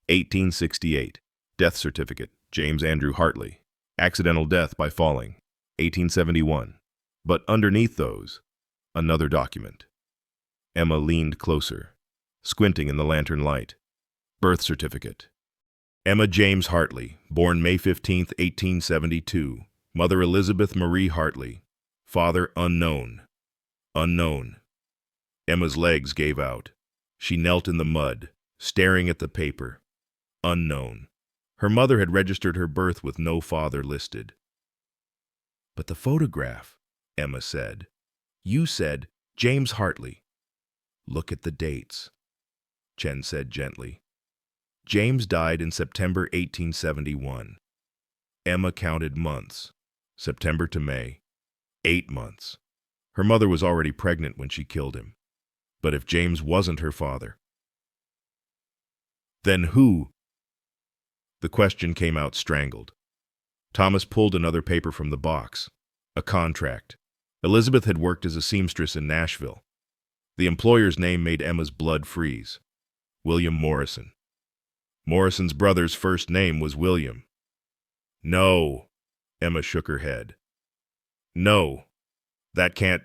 1868. Death certificate, James Andrew Hartley. Accidental death by falling, 1871. But underneath those, another document. Emma leaned closer, squinting in the lantern light. Birth certificate. Emma James Hartley, born May 15, 1872. Mother Elizabeth Marie Hartley. Father unknown. Unknown. Emma's legs gave out. She knelt in the mud, staring at the paper. Unknown. Her mother had registered her birth with no father listed. But the photograph, Emma said. You said James Hartley. Look at the dates, Chen said gently. James died in September 1871. Emma counted months. September to May. 8 months. Her mother was already pregnant when she killed him. But if James wasn't her father, then who? The question came out strangled. Thomas pulled another paper from the box. A contract. Elizabeth had worked as a seamstress in Nashville. The employer's name made Emma's blood freeze. William Morrison. Morrison's brother's first name was William. No. Emma shook her head. No. That can't.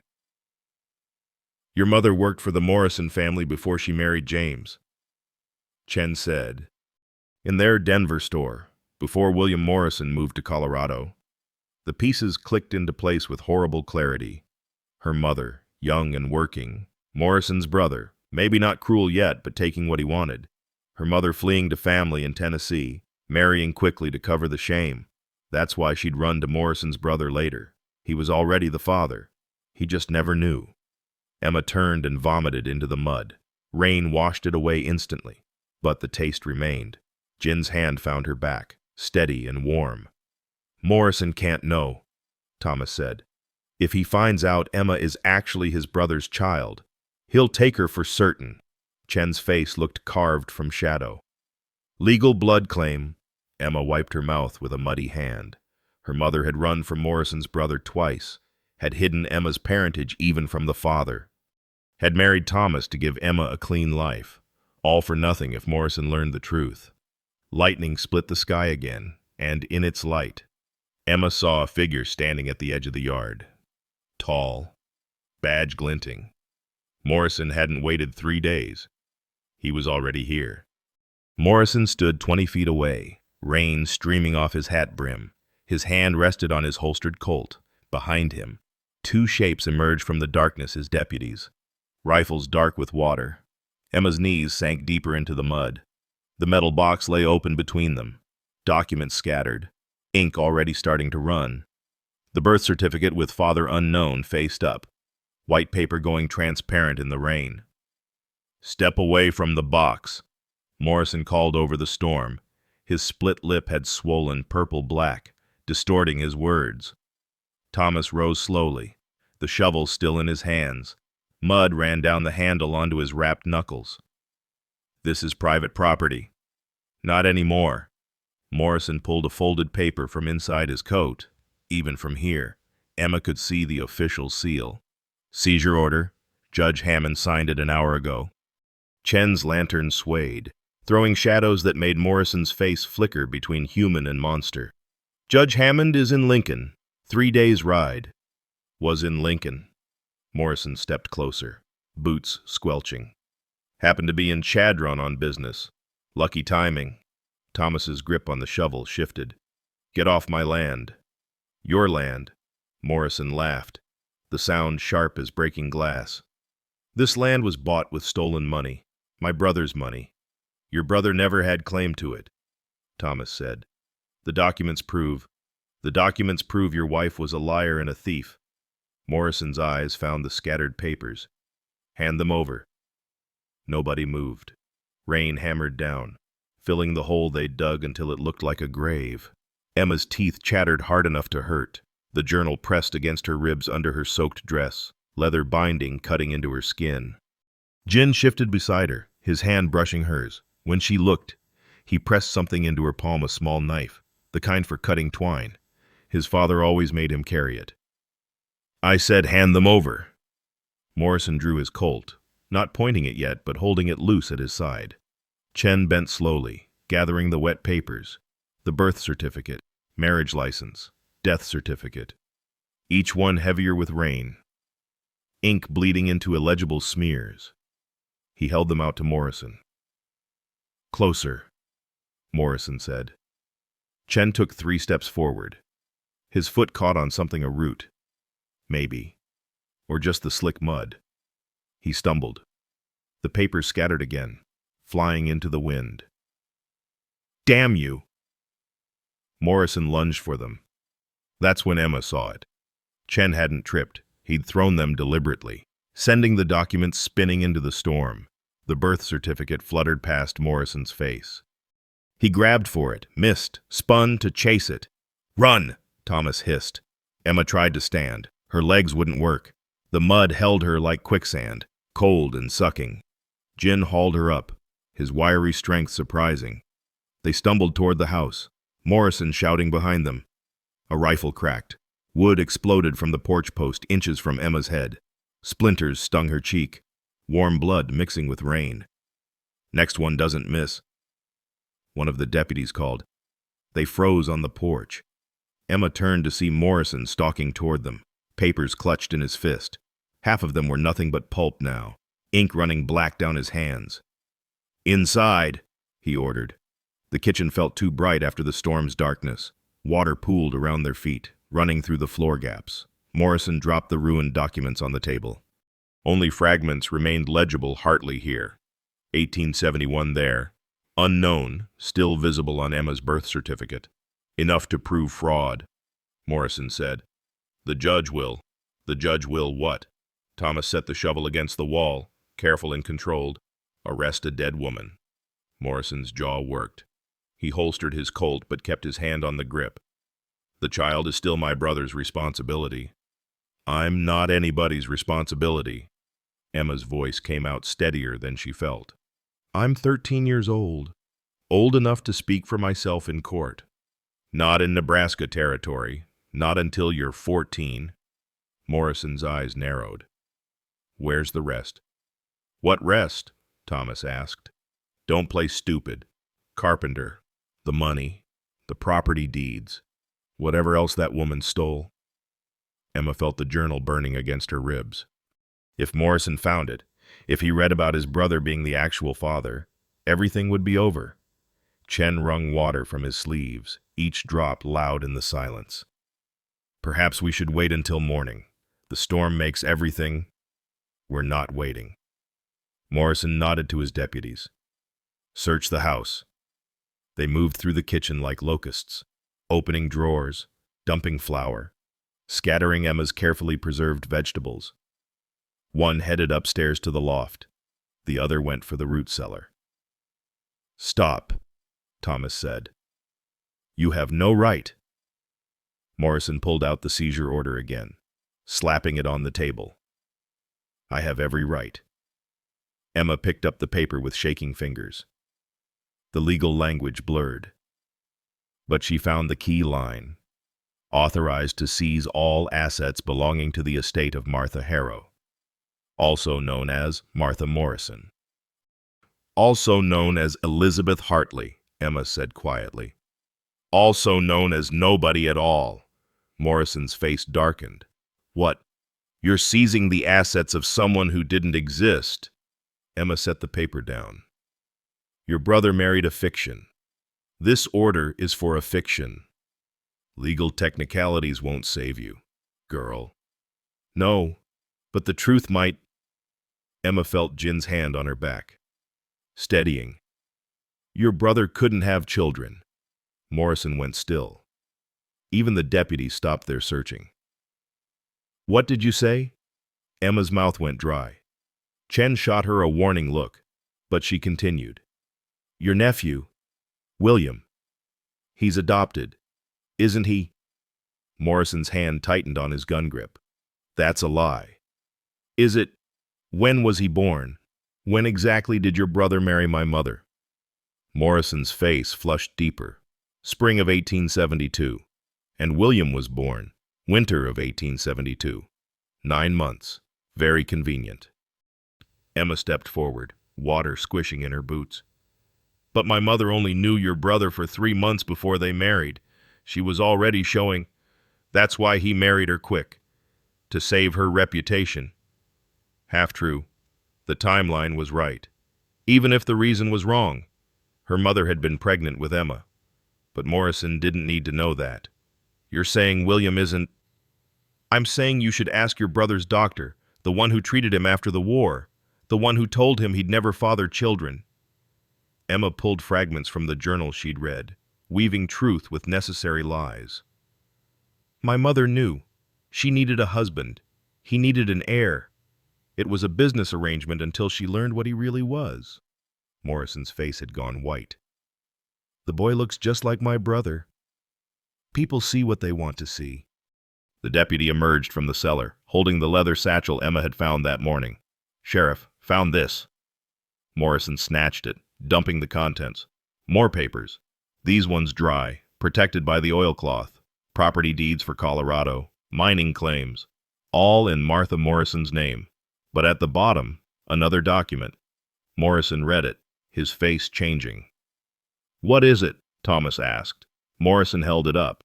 Your mother worked for the Morrison family before she married James, Chen said. In their Denver store, before William Morrison moved to Colorado. The pieces clicked into place with horrible clarity. Her mother, young and working. Morrison's brother, maybe not cruel yet, but taking what he wanted. Her mother fleeing to family in Tennessee, marrying quickly to cover the shame. That's why she'd run to Morrison's brother later. He was already the father. He just never knew. Emma turned and vomited into the mud. Rain washed it away instantly, but the taste remained. Jin's hand found her back, steady and warm. Morrison can't know, Thomas said. If he finds out Emma is actually his brother's child, he'll take her for certain. Chen's face looked carved from shadow. Legal blood claim. Emma wiped her mouth with a muddy hand. Her mother had run from Morrison's brother twice, had hidden Emma's parentage even from the father, had married Thomas to give Emma a clean life, all for nothing if Morrison learned the truth. Lightning split the sky again, and in its light, Emma saw a figure standing at the edge of the yard. Tall, badge glinting. Morrison hadn't waited 3 days. He was already here. Morrison stood 20 feet away, rain streaming off his hat brim. His hand rested on his holstered Colt. Behind him, 2 shapes emerged from the darkness as deputies, rifles dark with water. Emma's knees sank deeper into the mud. The metal box lay open between them, documents scattered, ink already starting to run. The birth certificate with father unknown faced up, white paper going transparent in the rain. Step away from the box, Morrison called over the storm. His split lip had swollen purple-black, distorting his words. Thomas rose slowly, the shovel still in his hands. Mud ran down the handle onto his wrapped knuckles. This is private property. Not anymore. Morrison pulled a folded paper from inside his coat. Even from here, Emma could see the official seal. Seizure order. Judge Hammond signed it an hour ago. Chen's lantern swayed, throwing shadows that made Morrison's face flicker between human and monster. Judge Hammond is in Lincoln. 3 days' ride. Was in Lincoln. Morrison stepped closer, boots squelching. Happened to be in Chadron on business. Lucky timing. Thomas's grip on the shovel shifted. Get off my land. Your land. Morrison laughed, the sound sharp as breaking glass. This land was bought with stolen money, my brother's money. Your brother never had claim to it, Thomas said. The documents prove your wife was a liar and a thief. Morrison's eyes found the scattered papers. Hand them over. Nobody moved. Rain hammered down, filling the hole they dug until it looked like a grave. Emma's teeth chattered hard enough to hurt. The journal pressed against her ribs under her soaked dress, leather binding cutting into her skin. Jin shifted beside her, his hand brushing hers. When she looked, he pressed something into her palm, a small knife, the kind for cutting twine. His father always made him carry it. I said hand them over. Morrison drew his Colt, not pointing it yet, but holding it loose at his side. Chen bent slowly, gathering the wet papers. The birth certificate, marriage license, death certificate. Each one heavier with rain. Ink bleeding into illegible smears. He held them out to Morrison. Closer. Morrison said. Chen took 3 steps forward. His foot caught on something, a root. Maybe. Or just the slick mud. He stumbled. The papers scattered again, flying into the wind. Damn you! Morrison lunged for them. That's when Emma saw it. Chen hadn't tripped. He'd thrown them deliberately, sending the documents spinning into the storm. The birth certificate fluttered past Morrison's face. He grabbed for it, missed, spun to chase it. Run! Thomas hissed. Emma tried to stand. Her legs wouldn't work. The mud held her like quicksand, cold and sucking. Jin hauled her up, his wiry strength surprising. They stumbled toward the house, Morrison shouting behind them. A rifle cracked. Wood exploded from the porch post inches from Emma's head. Splinters stung her cheek, warm blood mixing with rain. Next one doesn't miss. One of the deputies called. They froze on the porch. Emma turned to see Morrison stalking toward them, papers clutched in his fist. Half of them were nothing but pulp now, ink running black down his hands. Inside, he ordered. The kitchen felt too bright after the storm's darkness. Water pooled around their feet, running through the floor gaps. Morrison dropped the ruined documents on the table. Only fragments remained legible. Hartley here. 1871 there. Unknown, still visible on Emma's birth certificate. Enough to prove fraud, Morrison said. The judge will what? Thomas set the shovel against the wall, careful and controlled. Arrest a dead woman. Morrison's jaw worked. He holstered his Colt but kept his hand on the grip. The child is still my brother's responsibility. I'm not anybody's responsibility. Emma's voice came out steadier than she felt. I'm 13 years old enough to speak for myself in court. Not in Nebraska territory, not until you're 14. Morrison's eyes narrowed. Where's the rest? What rest? Thomas asked. Don't play stupid. Carpenter, the money, the property deeds, whatever else that woman stole. Emma felt the journal burning against her ribs. If Morrison found it, if he read about his brother being the actual father, everything would be over. Chen wrung water from his sleeves, each drop loud in the silence. Perhaps we should wait until morning. The storm makes everything. We're not waiting. Morrison nodded to his deputies. Search the house. They moved through the kitchen like locusts, opening drawers, dumping flour, scattering Emma's carefully preserved vegetables. One headed upstairs to the loft. The other went for the root cellar. Stop, Thomas said. You have no right. Morrison pulled out the seizure order again, slapping it on the table. I have every right. Emma picked up the paper with shaking fingers. The legal language blurred. But she found the key line. Authorized to seize all assets belonging to the estate of Martha Harrow, also known as Martha Morrison. Also known as Elizabeth Hartley, Emma said quietly. Also known as nobody at all. Morrison's face darkened. What? You're seizing the assets of someone who didn't exist. Emma set the paper down. Your brother married a fiction. This order is for a fiction. Legal technicalities won't save you, girl. No, but the truth might. Emma felt Jin's hand on her back, steadying. Your brother couldn't have children. Morrison went still. Even the deputies stopped their searching. What did you say? Emma's mouth went dry. Chen shot her a warning look, but she continued. Your nephew, William. He's adopted, isn't he? Morrison's hand tightened on his gun grip. That's a lie. Is it? When was he born? When exactly did your brother marry my mother? Morrison's face flushed deeper. Spring of 1872. And William was born, winter of 1872. 9 months. Very convenient. Emma stepped forward, water squishing in her boots. But my mother only knew your brother for 3 months before they married. She was already showing. That's why he married her quick. To save her reputation. Half true. The timeline was right. Even if the reason was wrong. Her mother had been pregnant with Emma, but Morrison didn't need to know that. "You're saying William isn't—" "I'm saying you should ask your brother's doctor, the one who treated him after the war, the one who told him he'd never father children." Emma pulled fragments from the journal she'd read, weaving truth with necessary lies. "My mother knew. She needed a husband. He needed an heir. It was a business arrangement until she learned what he really was." Morrison's face had gone white. "The boy looks just like my brother. People see what they want to see." The deputy emerged from the cellar, holding the leather satchel Emma had found that morning. "Sheriff, found this." Morrison snatched it, dumping the contents. "More papers. These ones dry, protected by the oilcloth. Property deeds for Colorado, mining claims, all in Martha Morrison's name. But at the bottom, another document." Morrison read it, his face changing. "What is it?" Thomas asked. Morrison held it up.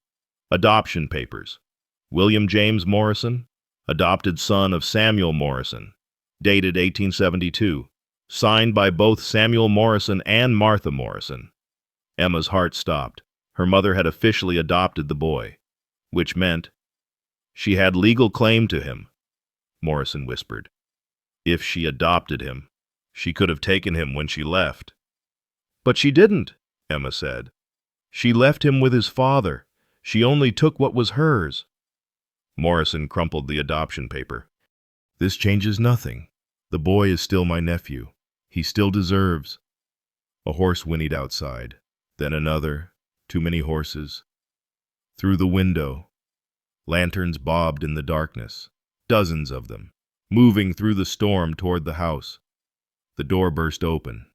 "Adoption papers. William James Morrison, adopted son of Samuel Morrison, dated 1872, signed by both Samuel Morrison and Martha Morrison." Emma's heart stopped. Her mother had officially adopted the boy, which meant she had legal claim to him, Morrison whispered. If she adopted him, she could have taken him when she left. "But she didn't," Emma said. "She left him with his father. She only took what was hers." Morrison crumpled the adoption paper. "This changes nothing. The boy is still my nephew. He still deserves—" A horse whinnied outside, then another, too many horses. Through the window, lanterns bobbed in the darkness, dozens of them, moving through the storm toward the house. The door burst open.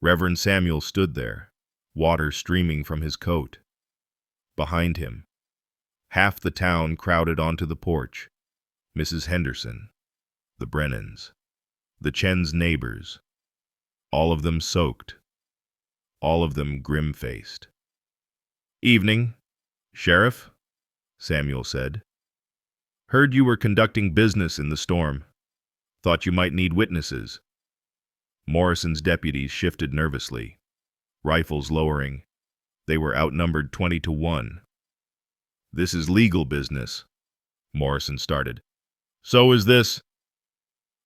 Reverend Samuel stood there, water streaming from his coat. Behind him, half the town crowded onto the porch. Mrs. Henderson, the Brennans, the Chen's neighbors, all of them soaked, all of them grim-faced. "Evening, Sheriff," Samuel said. "Heard you were conducting business in the storm. Thought you might need witnesses." Morrison's deputies shifted nervously, rifles lowering. They were outnumbered 20-1. "This is legal business," Morrison started. "So is this—"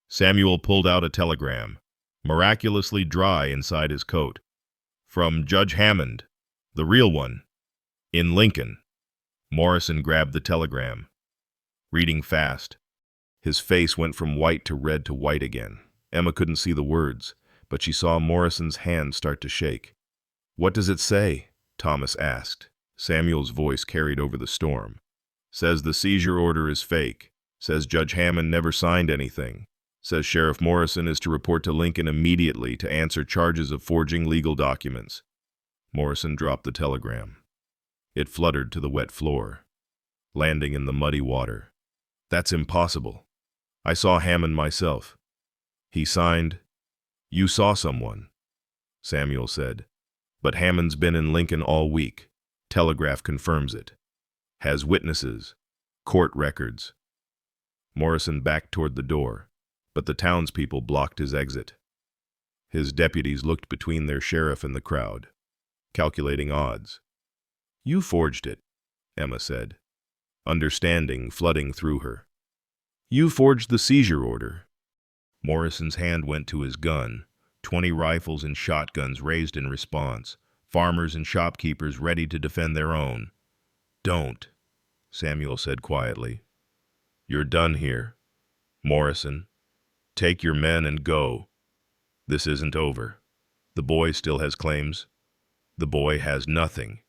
Samuel pulled out a telegram, miraculously dry inside his coat. "From Judge Hammond, the real one, in Lincoln." Morrison grabbed the telegram, reading fast. His face went from white to red to white again. Emma couldn't see the words, but she saw Morrison's hand start to shake. "What does it say?" Thomas asked. Samuel's voice carried over the storm. "Says the seizure order is fake. Says Judge Hammond never signed anything. Says Sheriff Morrison is to report to Lincoln immediately to answer charges of forging legal documents." Morrison dropped the telegram. It fluttered to the wet floor, landing in the muddy water. "That's impossible. I saw Hammond myself. He signed—" "You saw someone," Samuel said. "But Hammond's been in Lincoln all week. Telegraph confirms it. Has witnesses, court records." Morrison backed toward the door, but the townspeople blocked his exit. His deputies looked between their sheriff and the crowd, calculating odds. "You forged it," Emma said, understanding flooding through her. "You forged the seizure order." Morrison's hand went to his gun, 20 rifles and shotguns raised in response, farmers and shopkeepers ready to defend their own. "Don't," Samuel said quietly. "You're done here. Morrison, take your men and go. This isn't over. The boy still has claims. The boy has nothing."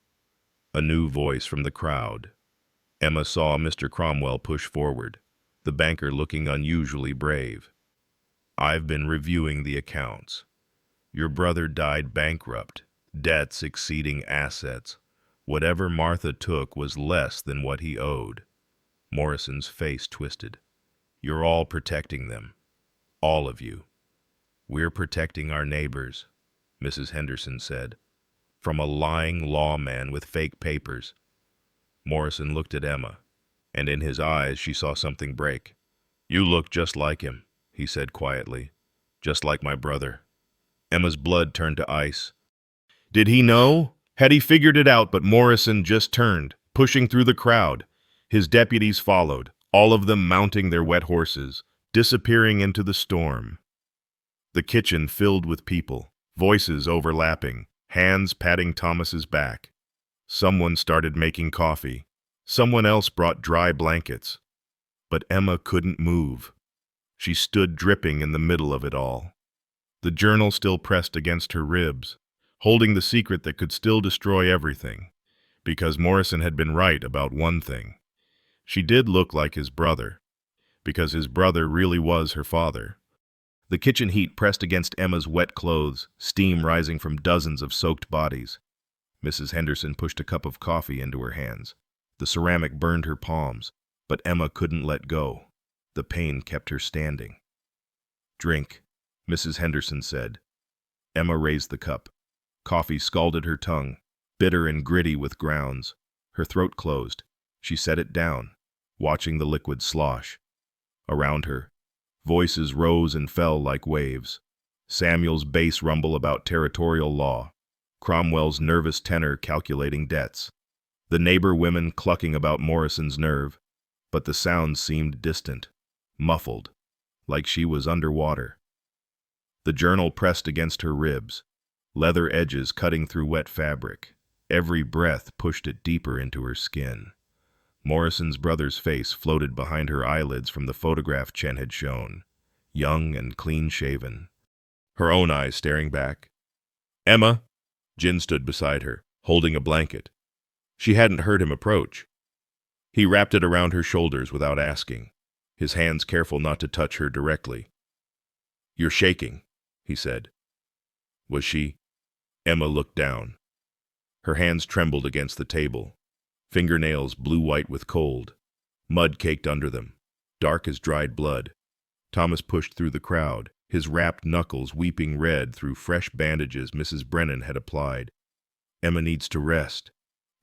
A new voice from the crowd. Emma saw Mr. Cromwell push forward, the banker looking unusually brave. "I've been reviewing the accounts. Your brother died bankrupt, debts exceeding assets. Whatever Martha took was less than what he owed." Morrison's face twisted. "You're all protecting them. All of you." "We're protecting our neighbors," Mrs. Henderson said, "from a lying lawman with fake papers." Morrison looked at Emma, and in his eyes she saw something break. "You look just like him," he said quietly. "Just like my brother." Emma's blood turned to ice. Did he know? Had he figured it out? But Morrison just turned, pushing through the crowd. His deputies followed, all of them mounting their wet horses, disappearing into the storm. The kitchen filled with people, voices overlapping, hands patting Thomas's back. Someone started making coffee. Someone else brought dry blankets. But Emma couldn't move. She stood dripping in the middle of it all. The journal still pressed against her ribs, holding the secret that could still destroy everything. Because Morrison had been right about one thing. She did look like his brother. Because his brother really was her father. The kitchen heat pressed against Emma's wet clothes, steam rising from dozens of soaked bodies. Mrs. Henderson pushed a cup of coffee into her hands. The ceramic burned her palms, but Emma couldn't let go. The pain kept her standing. "Drink," Mrs. Henderson said. Emma raised the cup. Coffee scalded her tongue, bitter and gritty with grounds. Her throat closed. She set it down, watching the liquid slosh. Around her, voices rose and fell like waves. Samuel's bass rumble about territorial law. Cromwell's nervous tenor calculating debts. The neighbor women clucking about Morrison's nerve. But the sounds seemed distant, muffled, like she was underwater. The journal pressed against her ribs, leather edges cutting through wet fabric. Every breath pushed it deeper into her skin. Morrison's brother's face floated behind her eyelids from the photograph Chen had shown, young and clean-shaven. Her own eyes staring back. "Emma!" Jin stood beside her, holding a blanket. She hadn't heard him approach. He wrapped it around her shoulders without asking, his hands careful not to touch her directly. "You're shaking," he said. Was she? Emma looked down. Her hands trembled against the table, fingernails blue-white with cold, mud caked under them, dark as dried blood. Thomas pushed through the crowd, his wrapped knuckles weeping red through fresh bandages Mrs. Brennan had applied. "Emma needs to rest.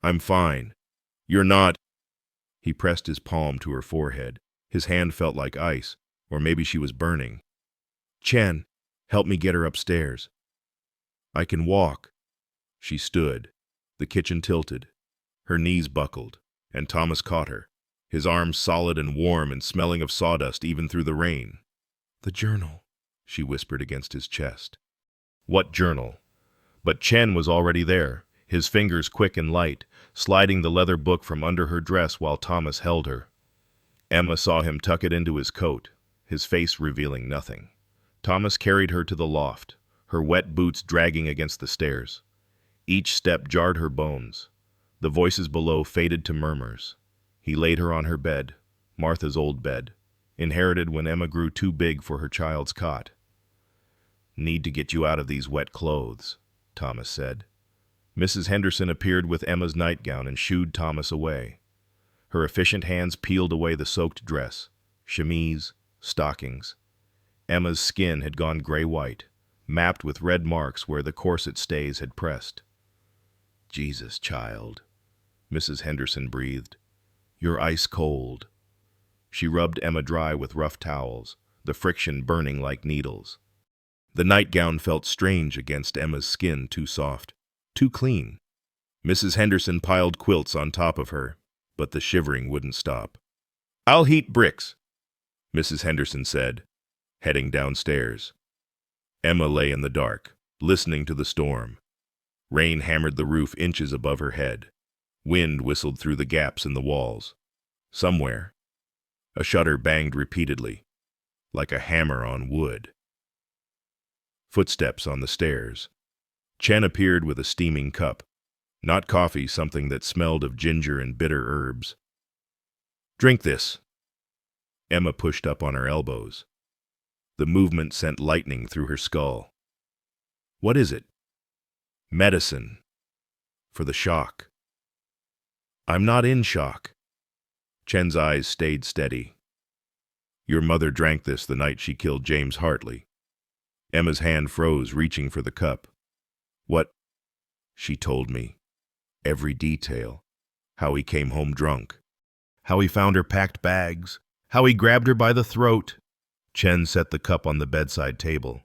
I'm fine. You're not." He pressed his palm to her forehead. His hand felt like ice, or maybe she was burning. "Chen, help me get her upstairs." "I can walk." She stood. The kitchen tilted. Her knees buckled, and Thomas caught her, his arms solid and warm and smelling of sawdust even through the rain. "The journal," she whispered against his chest. What journal? But Chen was already there, his fingers quick and light, sliding the leather book from under her dress while Thomas held her. Emma saw him tuck it into his coat, his face revealing nothing. Thomas carried her to the loft, her wet boots dragging against the stairs. Each step jarred her bones. The voices below faded to murmurs. He laid her on her bed, Martha's old bed, inherited when Emma grew too big for her child's cot. "Need to get you out of these wet clothes," Thomas said. Mrs. Henderson appeared with Emma's nightgown and shooed Thomas away. Her efficient hands peeled away the soaked dress, chemise, stockings. Emma's skin had gone gray-white, mapped with red marks where the corset stays had pressed. "Jesus, child," Mrs. Henderson breathed. "You're ice cold." She rubbed Emma dry with rough towels, the friction burning like needles. The nightgown felt strange against Emma's skin, too soft, too clean. Mrs. Henderson piled quilts on top of her, but the shivering wouldn't stop. "I'll heat bricks," Mrs. Henderson said, heading downstairs. Emma lay in the dark, listening to the storm. Rain hammered the roof inches above her head. Wind whistled through the gaps in the walls. Somewhere, a shutter banged repeatedly, like a hammer on wood. Footsteps on the stairs. Chen appeared with a steaming cup. Not coffee, something that smelled of ginger and bitter herbs. "Drink this." Emma pushed up on her elbows. The movement sent lightning through her skull. "What is it?" "Medicine. For the shock." "I'm not in shock." Chen's eyes stayed steady. "Your mother drank this the night she killed James Hartley." Emma's hand froze, reaching for the cup. "What?" "She told me. Every detail. How he came home drunk. How he found her packed bags. How he grabbed her by the throat." Chen set the cup on the bedside table.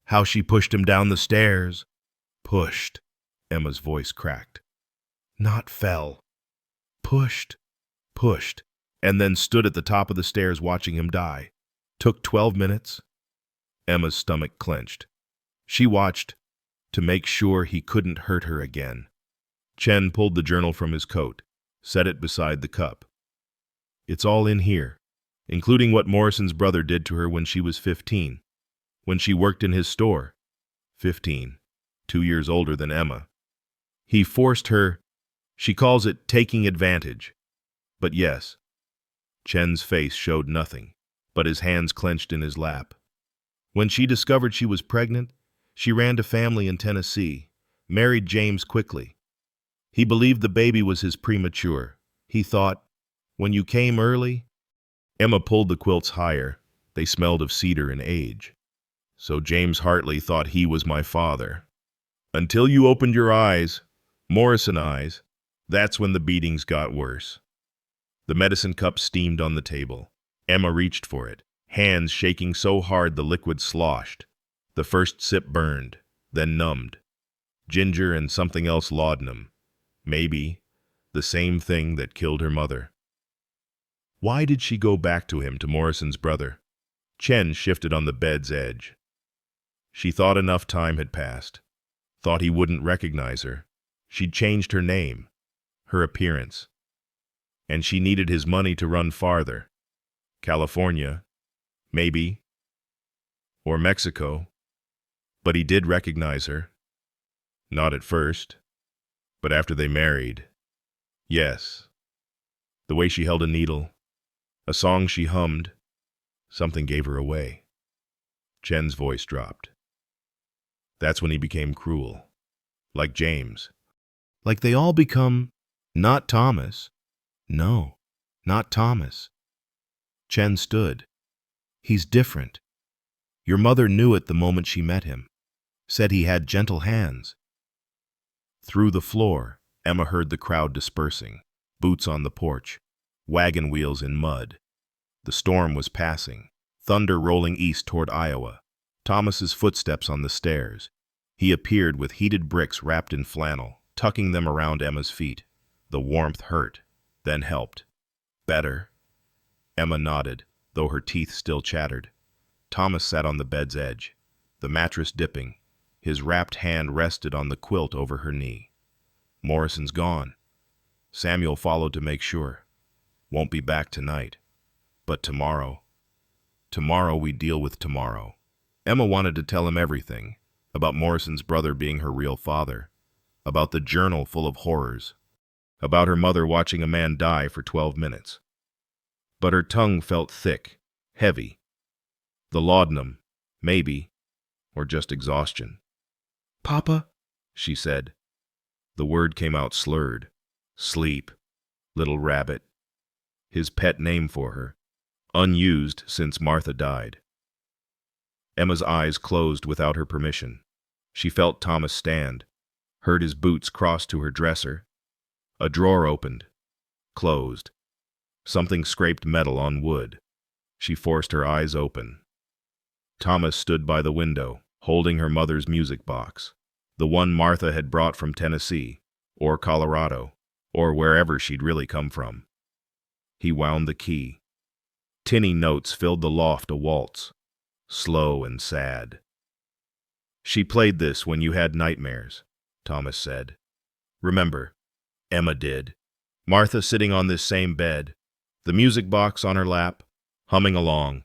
"How she pushed him down the stairs." "Pushed." Emma's voice cracked. Not fell. Pushed. Pushed. And then stood at the top of the stairs watching him die. Took 12 minutes. Emma's stomach clenched. She watched to make sure he couldn't hurt her again. Chen pulled the journal from his coat, set it beside the cup. It's all in here, including what Morrison's brother did to her when she was 15, when she worked in his store. 15, 2 years older than Emma. He forced her, she calls it taking advantage. But yes, Chen's face showed nothing, but his hands clenched in his lap. When she discovered she was pregnant, she ran to family in Tennessee, married James quickly. He believed the baby was his premature. He thought, when you came early. Emma pulled the quilts higher. They smelled of cedar and age. So James Hartley thought he was my father. Until you opened your eyes, Morrison eyes, that's when the beatings got worse. The medicine cup steamed on the table. Emma reached for it, hands shaking so hard the liquid sloshed. The first sip burned, then numbed. Ginger and something else laudanum. Maybe the same thing that killed her mother. Why did she go back to him, to Morrison's brother? Chen shifted on the bed's edge. She thought enough time had passed. Thought he wouldn't recognize her. She'd changed her name, her appearance. And she needed his money to run farther. California, maybe. Or Mexico. But he did recognize her. Not at first, but after they married. Yes. The way she held a needle, a song she hummed, something gave her away. Chen's voice dropped. That's when he became cruel. Like James. Like they all become, not Thomas. No, not Thomas. Chen stood. He's different. Your mother knew it the moment she met him. Said he had gentle hands. Through the floor, Emma heard the crowd dispersing. Boots on the porch. Wagon wheels in mud. The storm was passing. Thunder rolling east toward Iowa. Thomas's footsteps on the stairs. He appeared with heated bricks wrapped in flannel, tucking them around Emma's feet. The warmth hurt, then helped. Better. Emma nodded, though her teeth still chattered. Thomas sat on the bed's edge, the mattress dipping. His wrapped hand rested on the quilt over her knee. Morrison's gone. Samuel followed to make sure. Won't be back tonight. But tomorrow. Tomorrow we deal with tomorrow. Emma wanted to tell him everything. About Morrison's brother being her real father. About the journal full of horrors. About her mother watching a man die for 12 minutes. But her tongue felt thick, heavy. The laudanum, maybe, or just exhaustion. Papa, she said. The word came out slurred. Sleep, little rabbit. His pet name for her, unused since Martha died. Emma's eyes closed without her permission. She felt Thomas stand, heard his boots cross to her dresser. A drawer opened, closed. Something scraped metal on wood. She forced her eyes open. Thomas stood by the window, holding her mother's music box, the one Martha had brought from Tennessee, or Colorado, or wherever she'd really come from. He wound the key. Tinny notes filled the loft a waltz, slow and sad. She played this when you had nightmares, Thomas said. Remember, Emma did. Martha sitting on this same bed, the music box on her lap, humming along.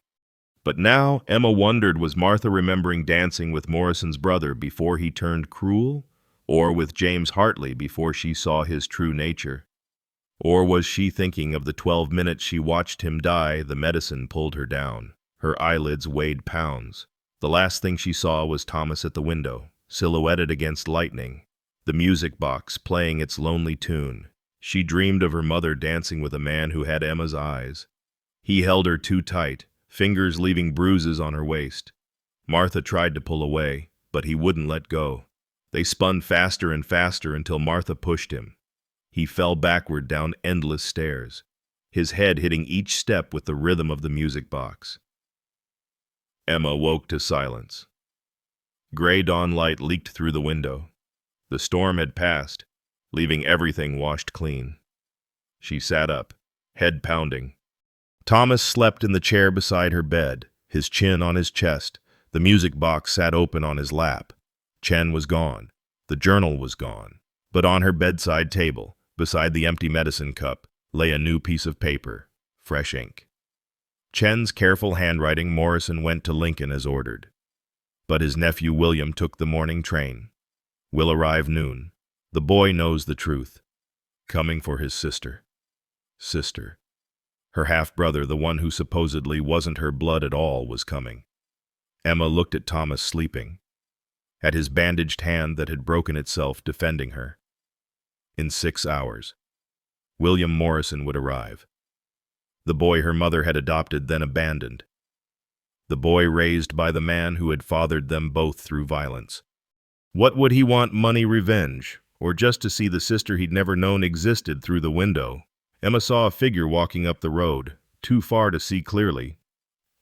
But now Emma wondered, was Martha remembering dancing with Morrison's brother before he turned cruel, or with James Hartley before she saw his true nature? Or was she thinking of the 12 minutes she watched him die? The medicine pulled her down. Her eyelids weighed pounds. The last thing she saw was Thomas at the window, silhouetted against lightning, the music box playing its lonely tune. She dreamed of her mother dancing with a man who had Emma's eyes. He held her too tight, fingers leaving bruises on her waist. Martha tried to pull away, but he wouldn't let go. They spun faster and faster until Martha pushed him. He fell backward down endless stairs, his head hitting each step with the rhythm of the music box. Emma woke to silence. Gray dawn light leaked through the window. The storm had passed, leaving everything washed clean. She sat up, head pounding. Thomas slept in the chair beside her bed, his chin on his chest. The music box sat open on his lap. Chen was gone. The journal was gone. But on her bedside table, beside the empty medicine cup, lay a new piece of paper, fresh ink. Chen's careful handwriting. Morrison went to Lincoln as ordered. But his nephew William took the morning train. Will arrive noon. The boy knows the truth. Coming for his sister. Sister. Her half-brother, the one who supposedly wasn't her blood at all, was coming. Emma looked at Thomas sleeping, at his bandaged hand that had broken itself defending her. In 6 hours, William Morrison would arrive. The boy her mother had adopted, then abandoned. The boy raised by the man who had fathered them both through violence. What would he want? Money, revenge, or just to see the sister he'd never known existed through the window? Emma saw a figure walking up the road, too far to see clearly.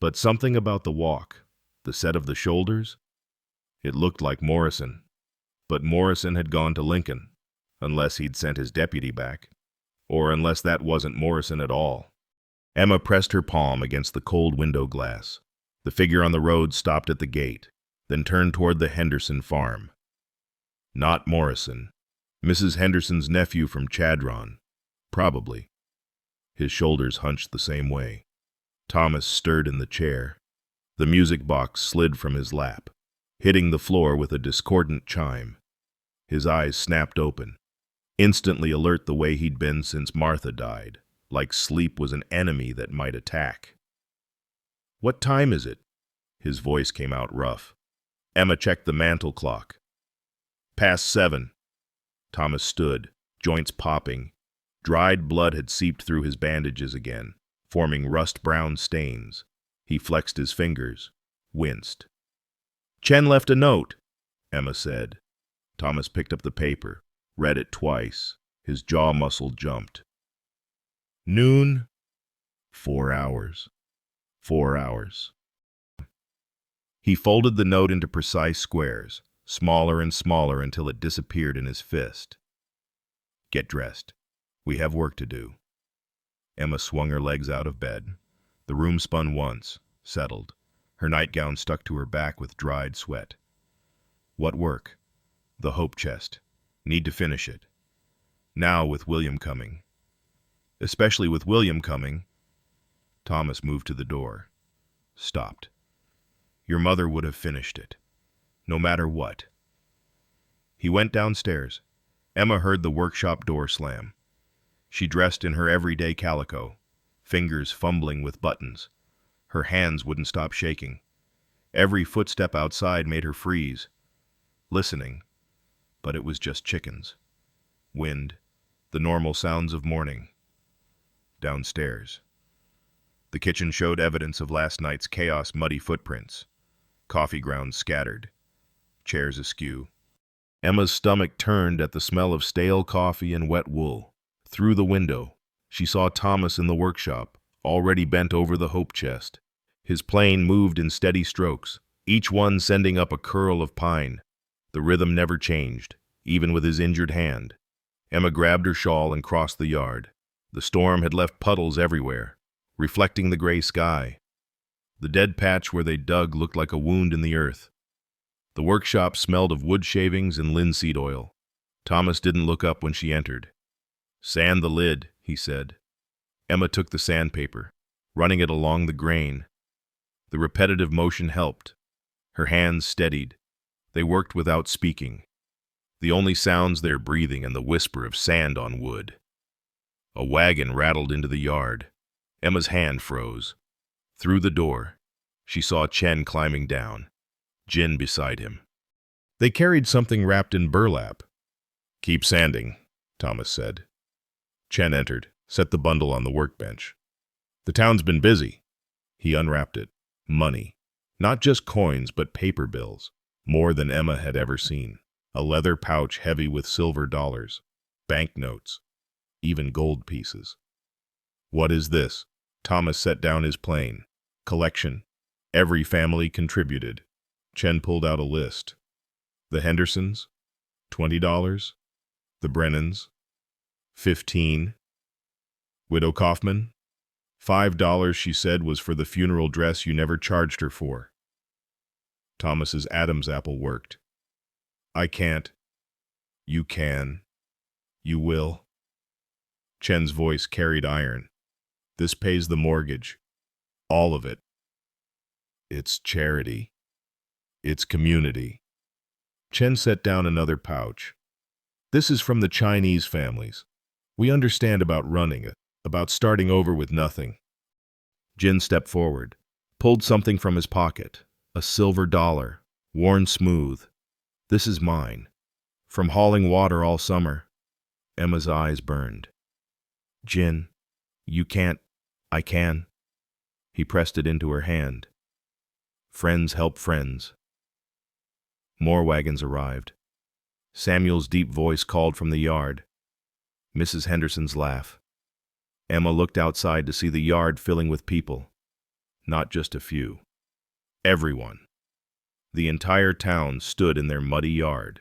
But something about the walk, the set of the shoulders, it looked like Morrison. But Morrison had gone to Lincoln, unless he'd sent his deputy back, or unless that wasn't Morrison at all. Emma pressed her palm against the cold window glass. The figure on the road stopped at the gate, then turned toward the Henderson farm. Not Morrison. Mrs. Henderson's nephew from Chadron. Probably. His shoulders hunched the same way. Thomas stirred in the chair. The music box slid from his lap, hitting the floor with a discordant chime. His eyes snapped open, instantly alert the way he'd been since Martha died, like sleep was an enemy that might attack. What time is it? His voice came out rough. Emma checked the mantel clock. Past 7. Thomas stood, joints popping. Dried blood had seeped through his bandages again, forming rust-brown stains. He flexed his fingers, winced. Chen left a note, Emma said. Thomas picked up the paper, read it twice. His jaw muscle jumped. Noon? 4 hours. 4 hours. He folded the note into precise squares, smaller and smaller until it disappeared in his fist. Get dressed. We have work to do. Emma swung her legs out of bed. The room spun once, settled. Her nightgown stuck to her back with dried sweat. What work? The hope chest. Need to finish it. Now with William coming. Especially with William coming. Thomas moved to the door. Stopped. Your mother would have finished it. No matter what. He went downstairs. Emma heard the workshop door slam. She dressed in her everyday calico, fingers fumbling with buttons. Her hands wouldn't stop shaking. Every footstep outside made her freeze, listening. But it was just chickens. Wind, the normal sounds of morning. Downstairs. The kitchen showed evidence of last night's chaos, muddy footprints. Coffee grounds scattered. Chairs askew. Emma's stomach turned at the smell of stale coffee and wet wool. Through the window, she saw Thomas in the workshop, already bent over the hope chest. His plane moved in steady strokes, each one sending up a curl of pine. The rhythm never changed, even with his injured hand. Emma grabbed her shawl and crossed the yard. The storm had left puddles everywhere, reflecting the gray sky. The dead patch where they dug looked like a wound in the earth. The workshop smelled of wood shavings and linseed oil. Thomas didn't look up when she entered. Sand the lid, he said. Emma took the sandpaper, running it along the grain. The repetitive motion helped. Her hands steadied. They worked without speaking. The only sounds their breathing and the whisper of sand on wood. A wagon rattled into the yard. Emma's hand froze. Through the door, she saw Chen climbing down, Jin beside him. They carried something wrapped in burlap. Keep sanding, Thomas said. Chen entered, set the bundle on the workbench. The town's been busy. He unwrapped it. Money. Not just coins, but paper bills. More than Emma had ever seen. A leather pouch heavy with silver dollars, banknotes, even gold pieces. What is this? Thomas set down his plane. Collection. Every family contributed. Chen pulled out a list. The Hendersons? $20? The Brennans? 15. Widow Kaufman? $5, she said, was for the funeral dress you never charged her for. Thomas's Adam's apple worked. I can't. You can. You will. Chen's voice carried iron. This pays the mortgage. All of it. It's charity. It's community. Chen set down another pouch. This is from the Chinese families. We understand about running it, about starting over with nothing. Jin stepped forward, pulled something from his pocket, a silver dollar, worn smooth. This is mine. From hauling water all summer. Emma's eyes burned. Jin, you can't. I can. He pressed it into her hand. Friends help friends. More wagons arrived. Samuel's deep voice called from the yard. Mrs. Henderson's laugh. Emma looked outside to see the yard filling with people. Not just a few. Everyone. The entire town stood in their muddy yard.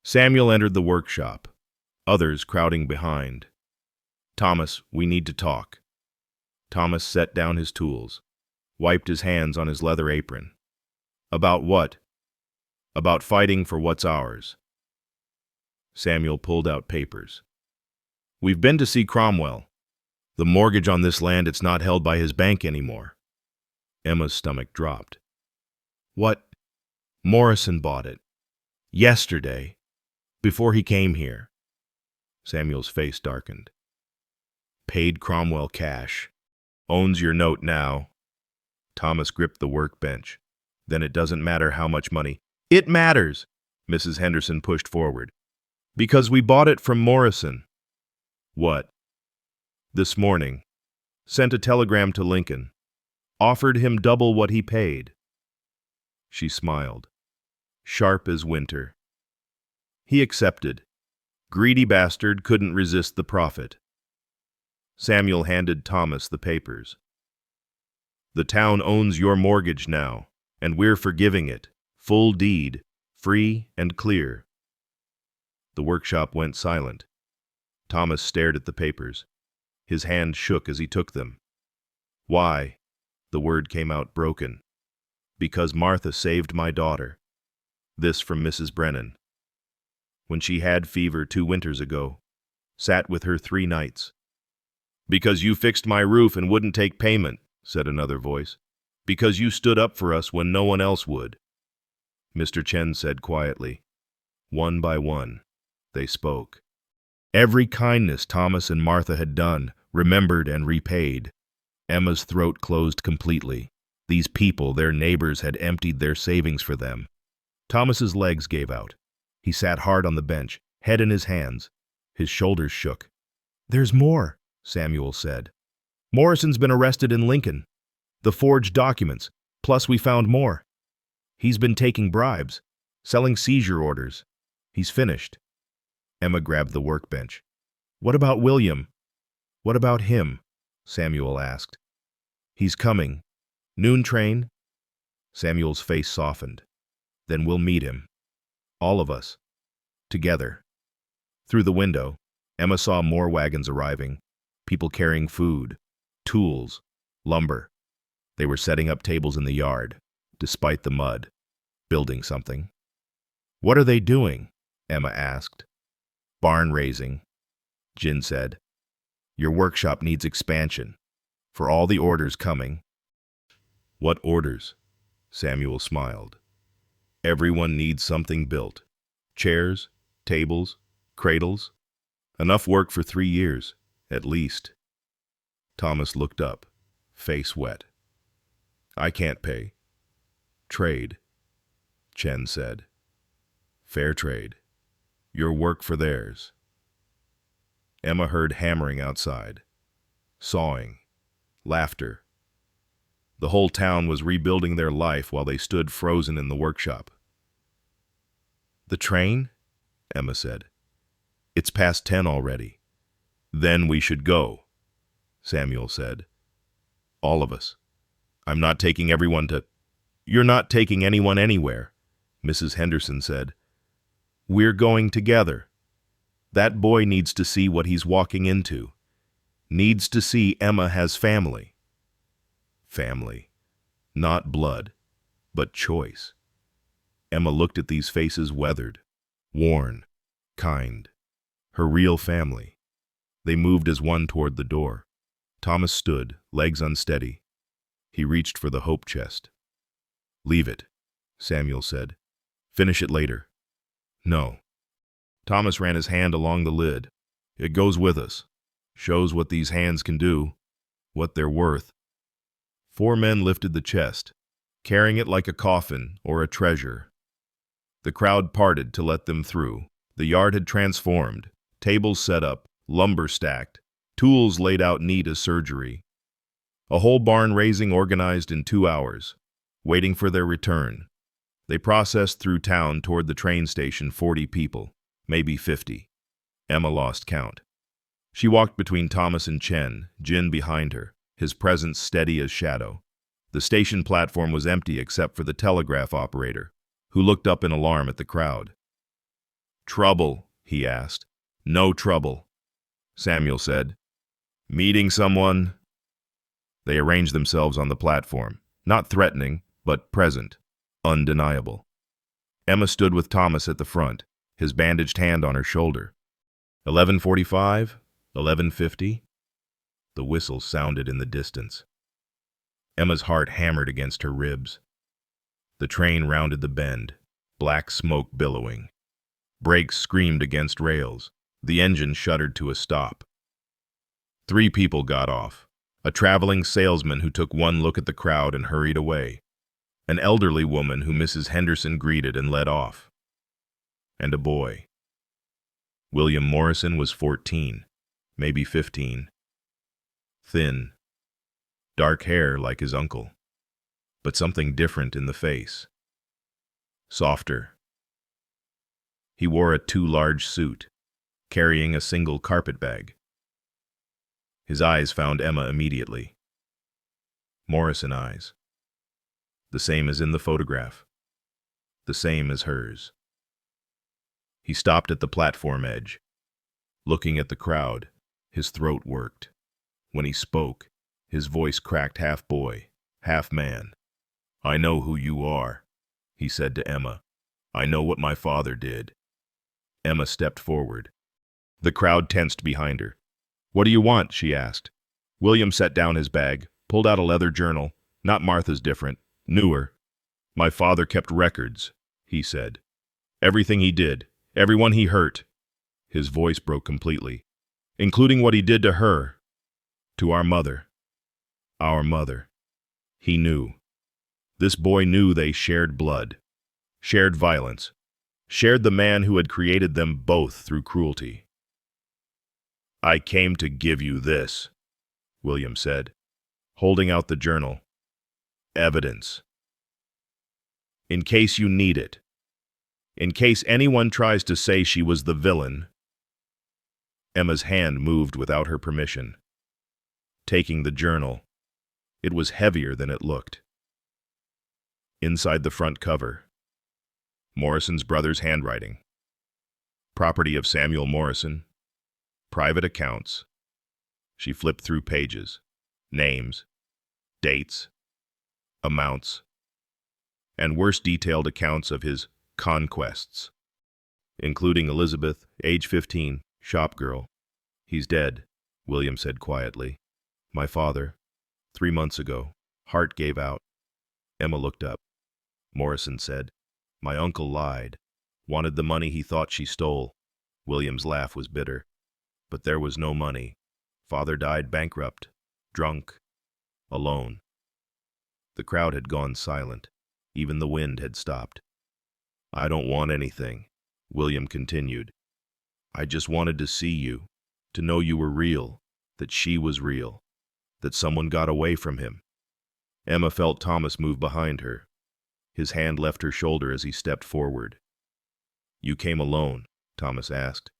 Samuel entered the workshop, others crowding behind. Thomas, we need to talk. Thomas set down his tools, wiped his hands on his leather apron. About what? About fighting for what's ours. Samuel pulled out papers. We've been to see Cromwell. The mortgage on this land, it's not held by his bank anymore. Emma's stomach dropped. What? Morrison bought it. Yesterday. Before he came here. Samuel's face darkened. Paid Cromwell cash. Owns your note now. Thomas gripped the workbench. Then it doesn't matter how much money. It matters, Mrs. Henderson pushed forward. Because we bought it from Morrison. What? This morning. Sent a telegram to Lincoln. Offered him double what he paid. She smiled. Sharp as winter. He accepted. Greedy bastard couldn't resist the profit. Samuel handed Thomas the papers. The town owns your mortgage now, and we're forgiving it. Full deed, free and clear. The workshop went silent. Thomas stared at the papers. His hand shook as he took them. Why? The word came out broken. Because Martha saved my daughter. This from Mrs. Brennan. When she had fever 2 winters ago. Sat with her 3 nights. Because you fixed my roof and wouldn't take payment, said another voice. Because you stood up for us when no one else would. Mr. Chen said quietly. One by one, they spoke. Every kindness Thomas and Martha had done, remembered and repaid. Emma's throat closed completely. These people, their neighbors, had emptied their savings for them. Thomas's legs gave out. He sat hard on the bench, head in his hands. His shoulders shook. There's more, Samuel said. Morrison's been arrested in Lincoln. The forged documents, plus we found more. He's been taking bribes, selling seizure orders. He's finished. Emma grabbed the workbench. What about William? What about him? Samuel asked. He's coming. Noon train? Samuel's face softened. Then we'll meet him. All of us. Together. Through the window, Emma saw more wagons arriving. People carrying food, tools, lumber. They were setting up tables in the yard, despite the mud, building something. What are they doing? Emma asked. Barn raising, Jin said. Your workshop needs expansion. For all the orders coming. What orders? Samuel smiled. Everyone needs something built. Chairs, tables, cradles. Enough work for 3 years, at least. Thomas looked up, face wet. I can't pay. Trade, Chen said. Fair trade. Your work for theirs. Emma heard hammering outside. Sawing. Laughter. The whole town was rebuilding their life while they stood frozen in the workshop. The train? Emma said. It's past 10 already. Then we should go, Samuel said. All of us. I'm not taking everyone to... You're not taking anyone anywhere, Mrs. Henderson said. We're going together. That boy needs to see what he's walking into. Needs to see Emma has family. Family. Not blood, but choice. Emma looked at these faces weathered, worn, kind. Her real family. They moved as one toward the door. Thomas stood, legs unsteady. He reached for the hope chest. "Leave it," Samuel said. "Finish it later." "No." Thomas ran his hand along the lid. "It goes with us. Shows what these hands can do, what they're worth." 4 men lifted the chest, carrying it like a coffin or a treasure. The crowd parted to let them through. The yard had transformed, tables set up, lumber stacked, tools laid out neat as surgery. A whole barn raising organized in 2 hours, waiting for their return. They processed through town toward the train station 40 people, maybe 50. Emma lost count. She walked between Thomas and Chen, Jin behind her, his presence steady as shadow. The station platform was empty except for the telegraph operator, who looked up in alarm at the crowd. "Trouble?" he asked. "No trouble," Samuel said. "Meeting someone?" They arranged themselves on the platform, not threatening, but present, undeniable. Emma stood with Thomas at the front, his bandaged hand on her shoulder. 11:45, 11:50. The whistle sounded in the distance. Emma's heart hammered against her ribs. The train rounded the bend, black smoke billowing. Brakes screamed against rails. The engine shuddered to a stop. 3 people got off. A traveling salesman who took one look at the crowd and hurried away. An elderly woman who Mrs. Henderson greeted and led off. And a boy. William Morrison was 14, maybe 15. Thin. Dark hair like his uncle, but something different in the face. Softer. He wore a too large suit, carrying a single carpet bag. His eyes found Emma immediately. Morrison eyes. The same as in the photograph. The same as hers. He stopped at the platform edge. Looking at the crowd, his throat worked. When he spoke, his voice cracked half boy, half man. "I know who you are," he said to Emma. "I know what my father did." Emma stepped forward. The crowd tensed behind her. "What do you want?" she asked. William set down his bag, pulled out a leather journal, not Martha's different, newer. "My father kept records," he said. "Everything he did, everyone he hurt." His voice broke completely. "Including what he did to her. To our mother. Our mother." He knew. This boy knew they shared blood, shared violence, shared the man who had created them both through cruelty. "I came to give you this," William said, holding out the journal. "Evidence. In case you need it. In case anyone tries to say she was the villain." Emma's hand moved without her permission. Taking the journal, it was heavier than it looked. Inside the front cover, Morrison's brother's handwriting. Property of Samuel Morrison. Private accounts. She flipped through pages. Names. Dates. Amounts. And worse detailed accounts of his conquests, including Elizabeth, age 15, shop girl. "He's dead," William said quietly. "My father, 3 months ago, heart gave out." Emma looked up. Morrison said, "My uncle lied, wanted the money he thought she stole." William's laugh was bitter. "But there was no money. Father died bankrupt, drunk, alone." The crowd had gone silent. Even the wind had stopped. "I don't want anything," William continued. "I just wanted to see you, to know you were real, that she was real, that someone got away from him." Emma felt Thomas move behind her. His hand left her shoulder as he stepped forward. "You came alone?" Thomas asked.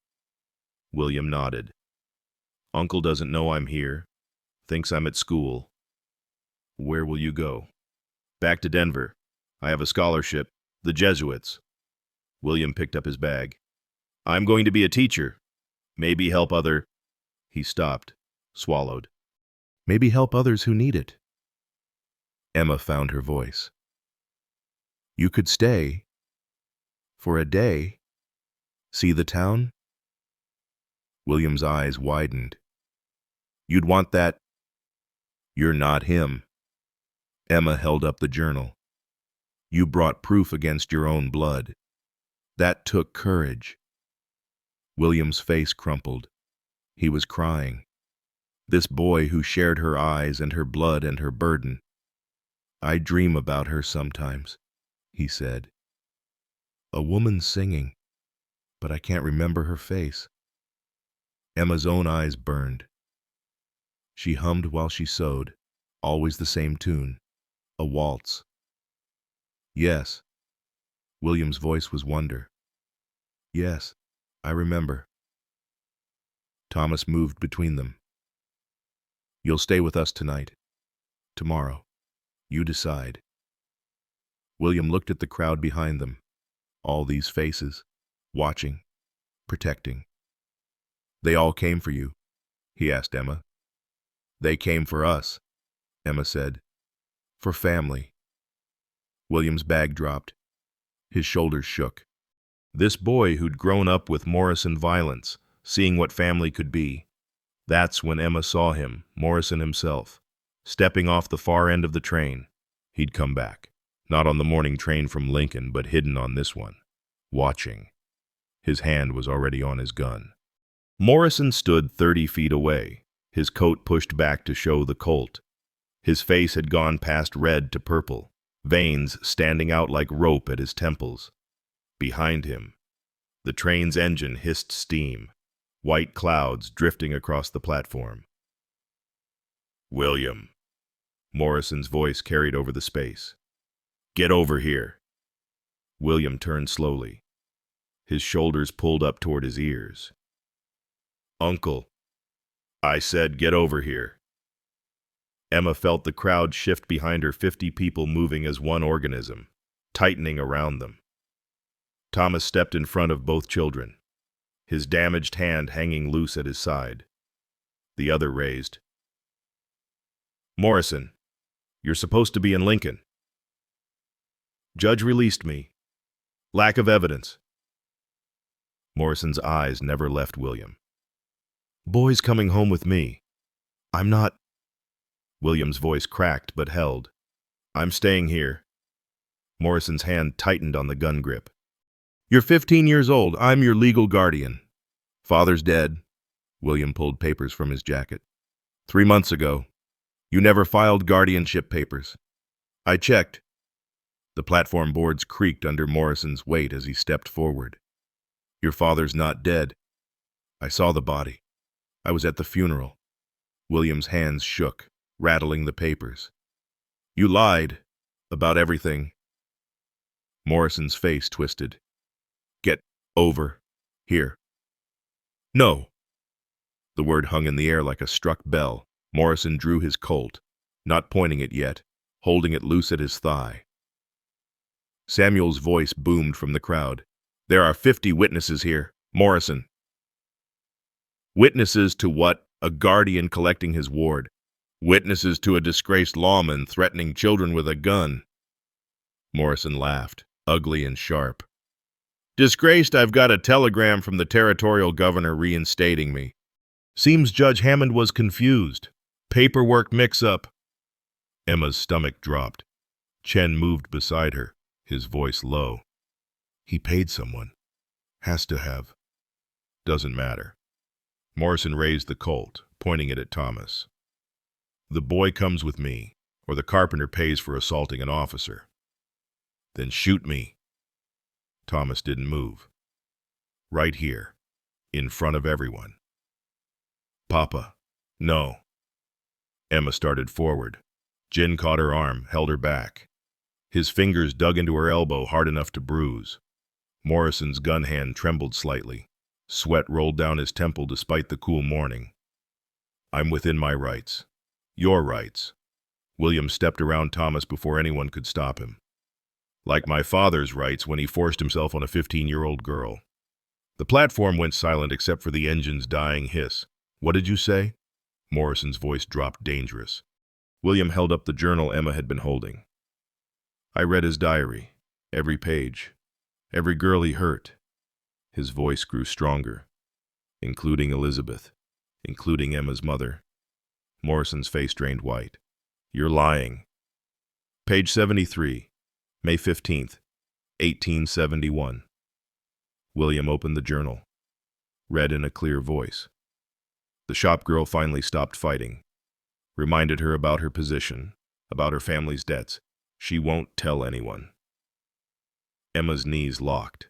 William nodded. "Uncle doesn't know I'm here. Thinks I'm at school." "Where will you go?" "Back to Denver. I have a scholarship. The Jesuits." William picked up his bag. I'm going to be a teacher. Maybe help other... He stopped, swallowed. Maybe help others who need it. Emma found her voice. You could stay. For a day. See the town? William's eyes widened. You'd want that? You're not him. Emma held up the journal. You brought proof against your own blood. That took courage. William's face crumpled. He was crying. This boy who shared her eyes and her blood and her burden. I dream about her sometimes, he said. A woman singing, but I can't remember her face. Emma's own eyes burned. She hummed while she sewed, always the same tune, a waltz. Yes. William's voice was wonder. Yes, I remember. Thomas moved between them. You'll stay with us tonight. Tomorrow. You decide. William looked at the crowd behind them. All these faces, watching, protecting. They all came for you, he asked Emma. They came for us, Emma said. For family. William's bag dropped. His shoulders shook. This boy who'd grown up with Morrison violence, seeing what family could be. That's when Emma saw him, Morrison himself, stepping off the far end of the train. He'd come back. Not on the morning train from Lincoln, but hidden on this one. Watching. His hand was already on his gun. Morrison stood 30 feet away, his coat pushed back to show the Colt. His face had gone past red to purple, veins standing out like rope at his temples. Behind him, the train's engine hissed steam, white clouds drifting across the platform. William. Morrison's voice carried over the space. Get over here. William turned slowly. His shoulders pulled up toward his ears. Uncle. I said get over here. Emma felt the crowd shift behind her, 50 people moving as one organism, tightening around them. Thomas stepped in front of both children, his damaged hand hanging loose at his side. The other raised. Morrison, you're supposed to be in Lincoln. Judge released me. Lack of evidence. Morrison's eyes never left William. Boy's coming home with me. I'm not... William's voice cracked but held. I'm staying here. Morrison's hand tightened on the gun grip. You're 15 years old. I'm your legal guardian. Father's dead. William pulled papers from his jacket. 3 months ago. You never filed guardianship papers. I checked. The platform boards creaked under Morrison's weight as he stepped forward. Your father's not dead. I saw the body. I was at the funeral. William's hands shook, rattling the papers. You lied about everything. Morrison's face twisted. Get over here. No. The word hung in the air like a struck bell. Morrison drew his Colt, not pointing it yet, holding it loose at his thigh. Samuel's voice boomed from the crowd. There are 50 witnesses here. Morrison. Witnesses to what? A guardian collecting his ward. Witnesses to a disgraced lawman threatening children with a gun. Morrison laughed, ugly and sharp. Disgraced, I've got a telegram from the territorial governor reinstating me. Seems Judge Hammond was confused. Paperwork mix-up. Emma's stomach dropped. Chen moved beside her, his voice low. He paid someone. Has to have. Doesn't matter. Morrison raised the Colt, pointing it at Thomas. The boy comes with me, or the carpenter pays for assaulting an officer. Then shoot me. Thomas didn't move. Right here, in front of everyone. Papa. No. Emma started forward. Jin caught her arm, held her back. His fingers dug into her elbow hard enough to bruise. Morrison's gun hand trembled slightly. Sweat rolled down his temple despite the cool morning. I'm within my rights. Your rights. William stepped around Thomas before anyone could stop him. Like my father's rights when he forced himself on a 15-year-old girl. The platform went silent except for the engine's dying hiss. What did you say? Morrison's voice dropped dangerous. William held up the journal Emma had been holding. I read his diary, every page, every girl he hurt. His voice grew stronger, including Elizabeth, including Emma's mother. Morrison's face drained white. You're lying. Page 73, May 15th, 1871. William opened the journal, read in a clear voice. The shop girl finally stopped fighting, reminded her about her position, about her family's debts. She won't tell anyone. Emma's knees locked.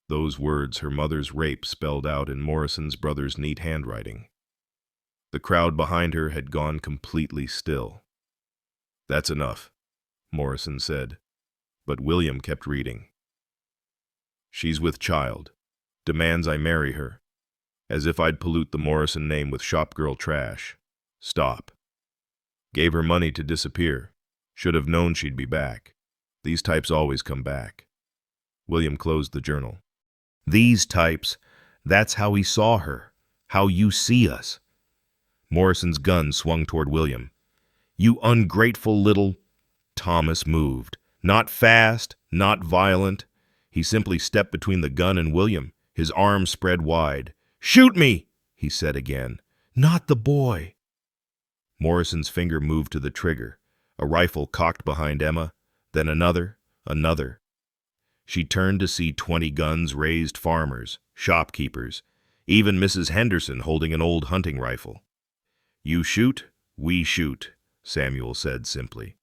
Those words, her mother's rape, spelled out in Morrison's brother's neat handwriting. The crowd behind her had gone completely still. That's enough, Morrison said, but William kept reading. She's with child, demands I marry her, as if I'd pollute the Morrison name with shopgirl trash. Stop. Gave her money to disappear. Should have known she'd be back. These types always come back. William closed the journal. These types, that's how he saw her, how you see us. Morrison's gun swung toward William. You ungrateful little... Thomas moved. Not fast, not violent. He simply stepped between the gun and William, his arms spread wide. Shoot me, he said again. Not the boy. Morrison's finger moved to the trigger. A rifle cocked behind Emma, then another. She turned to see 20 guns raised, farmers, shopkeepers, even Mrs. Henderson holding an old hunting rifle. You shoot, we shoot, Samuel said simply.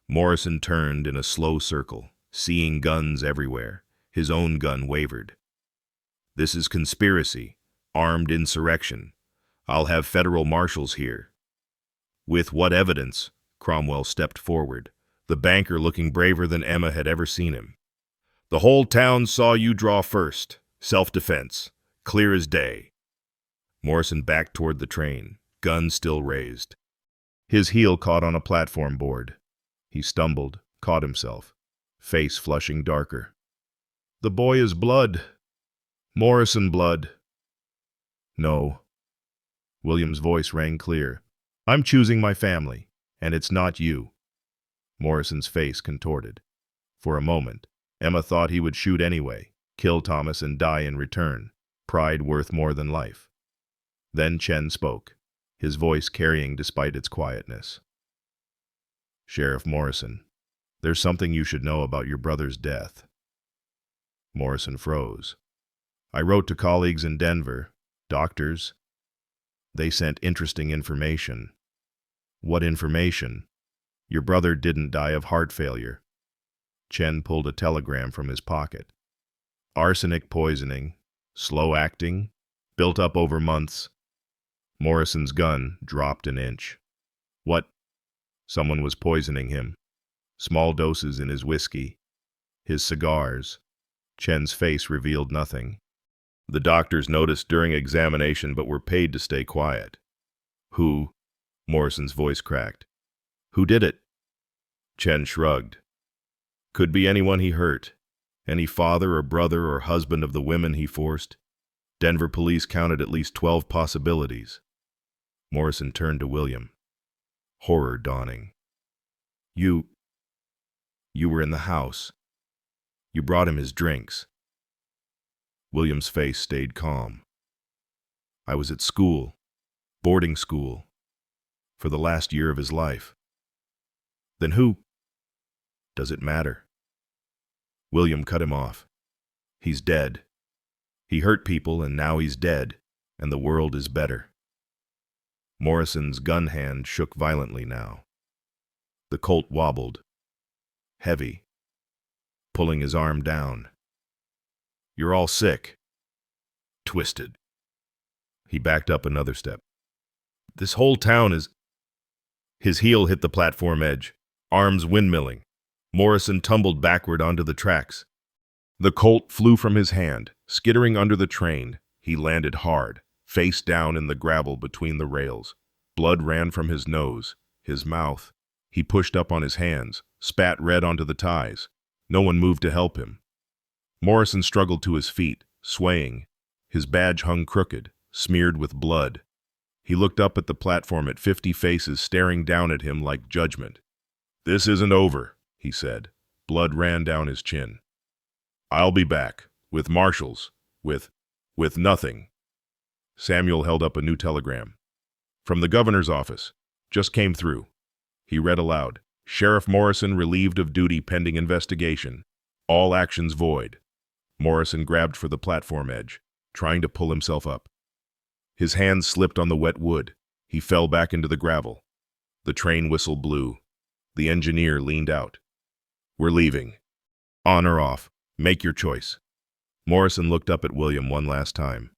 Morrison turned in a slow circle, seeing guns everywhere. His own gun wavered. This is conspiracy, armed insurrection. I'll have federal marshals here. With what evidence? Cromwell stepped forward, the banker looking braver than Emma had ever seen him. The whole town saw you draw first. Self-defense. Clear as day. Morrison backed toward the train, gun still raised. His heel caught on a platform board. He stumbled, caught himself, face flushing darker. The boy is blood. Morrison blood. No. William's voice rang clear. I'm choosing my family, and it's not you. Morrison's face contorted. For a moment, Emma thought he would shoot anyway, kill Thomas and die in return, pride worth more than life. Then Chen spoke, his voice carrying despite its quietness. Sheriff Morrison, there's something you should know about your brother's death. Morrison froze. I wrote to colleagues in Denver, doctors. They sent interesting information. What information? Your brother didn't die of heart failure. Chen pulled a telegram from his pocket. Arsenic poisoning, slow acting, built up over months. Morrison's gun dropped an inch. What? Someone was poisoning him. Small doses in his whiskey, his cigars. Chen's face revealed nothing. The doctors noticed during examination but were paid to stay quiet. Who? Morrison's voice cracked. Who did it? Chen shrugged. Could be anyone he hurt. Any father or brother or husband of the women he forced. Denver police counted at least 12 possibilities. Morrison turned to William. Horror dawning. You were in the house. You brought him his drinks. William's face stayed calm. I was at school, boarding school, for the last year of his life. Then who? Does it matter? William cut him off. He's dead. He hurt people and now he's dead, and the world is better. Morrison's gun hand shook violently now. The Colt wobbled, heavy, pulling his arm down. You're all sick. Twisted. He backed up another step. This whole town is... His heel hit the platform edge, arms windmilling. Morrison tumbled backward onto the tracks. The Colt flew from his hand, skittering under the train. He landed hard, face down in the gravel between the rails. Blood ran from his nose, his mouth. He pushed up on his hands, spat red onto the ties. No one moved to help him. Morrison struggled to his feet, swaying. His badge hung crooked, smeared with blood. He looked up at the platform at 50 faces staring down at him like judgment. "This isn't over," he said. Blood ran down his chin. "I'll be back, with marshals, with nothing." Samuel held up a new telegram. "From the governor's office. Just came through." He read aloud. "Sheriff Morrison relieved of duty pending investigation. All actions void." Morrison grabbed for the platform edge, trying to pull himself up. His hands slipped on the wet wood. He fell back into the gravel. The train whistle blew. The engineer leaned out. "We're leaving. On or off. Make your choice." Morrison looked up at William one last time.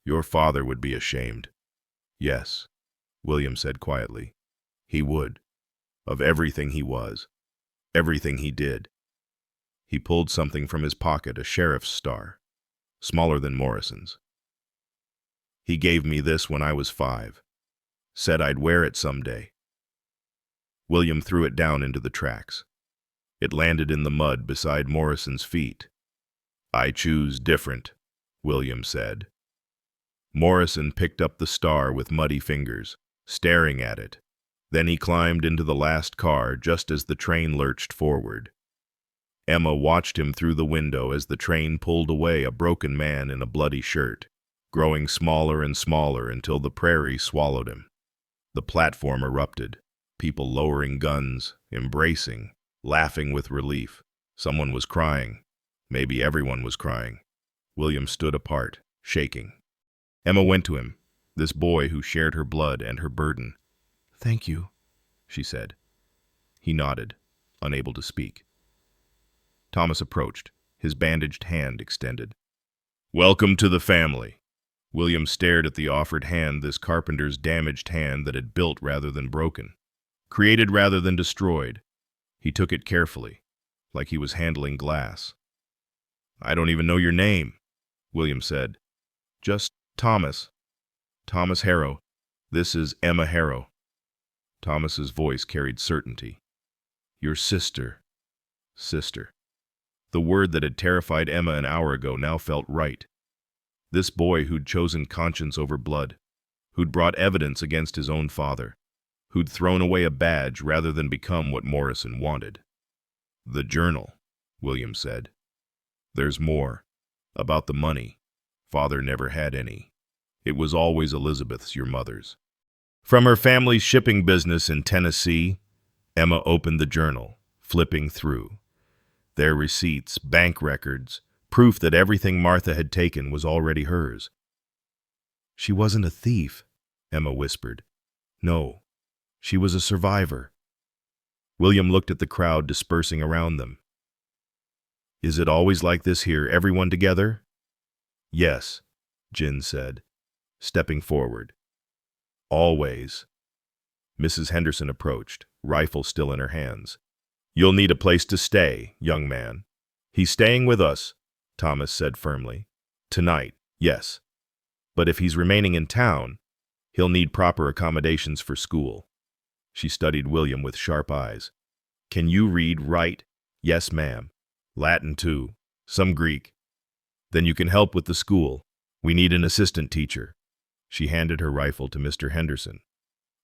"Your father would be ashamed." "Yes," William said quietly. "He would. Of everything he was. Everything he did." He pulled something from his pocket, a sheriff's star, smaller than Morrison's. "He gave me this when I was 5. Said I'd wear it someday." William threw it down into the tracks. It landed in the mud beside Morrison's feet. "I choose different," William said. Morrison picked up the star with muddy fingers, staring at it. Then he climbed into the last car just as the train lurched forward. Emma watched him through the window as the train pulled away, a broken man in a bloody shirt, growing smaller and smaller until the prairie swallowed him. The platform erupted, people lowering guns, embracing, laughing with relief. Someone was crying. Maybe everyone was crying. William stood apart, shaking. Emma went to him, this boy who shared her blood and her burden. "Thank you," she said. He nodded, unable to speak. Thomas approached, his bandaged hand extended. "Welcome to the family." William stared at the offered hand, this carpenter's damaged hand that had built rather than broken, created rather than destroyed. He took it carefully, like he was handling glass. "I don't even know your name," William said. "Just Thomas. Thomas Harrow. This is Emma Harrow." Thomas's voice carried certainty. "Your sister." Sister. The word that had terrified Emma an hour ago now felt right. This boy who'd chosen conscience over blood, who'd brought evidence against his own father, who'd thrown away a badge rather than become what Morrison wanted. "The journal," William said. "There's more. About the money. Father never had any. It was always Elizabeth's, your mother's. From her family's shipping business in Tennessee." Emma opened the journal, flipping through. Their receipts, bank records, proof that everything Martha had taken was already hers. "She wasn't a thief," Emma whispered. "No, she was a survivor." William looked at the crowd dispersing around them. "Is it always like this here, everyone together?" "Yes," Jin said, stepping forward. "Always." Mrs. Henderson approached, rifle still in her hands. "You'll need a place to stay, young man." "He's staying with us," Thomas said firmly. "Tonight, yes. But if he's remaining in town, he'll need proper accommodations for school." She studied William with sharp eyes. "Can you read, write?" "Yes, ma'am." "Latin, too. Some Greek." "Then you can help with the school. We need an assistant teacher." She handed her rifle to Mr. Henderson.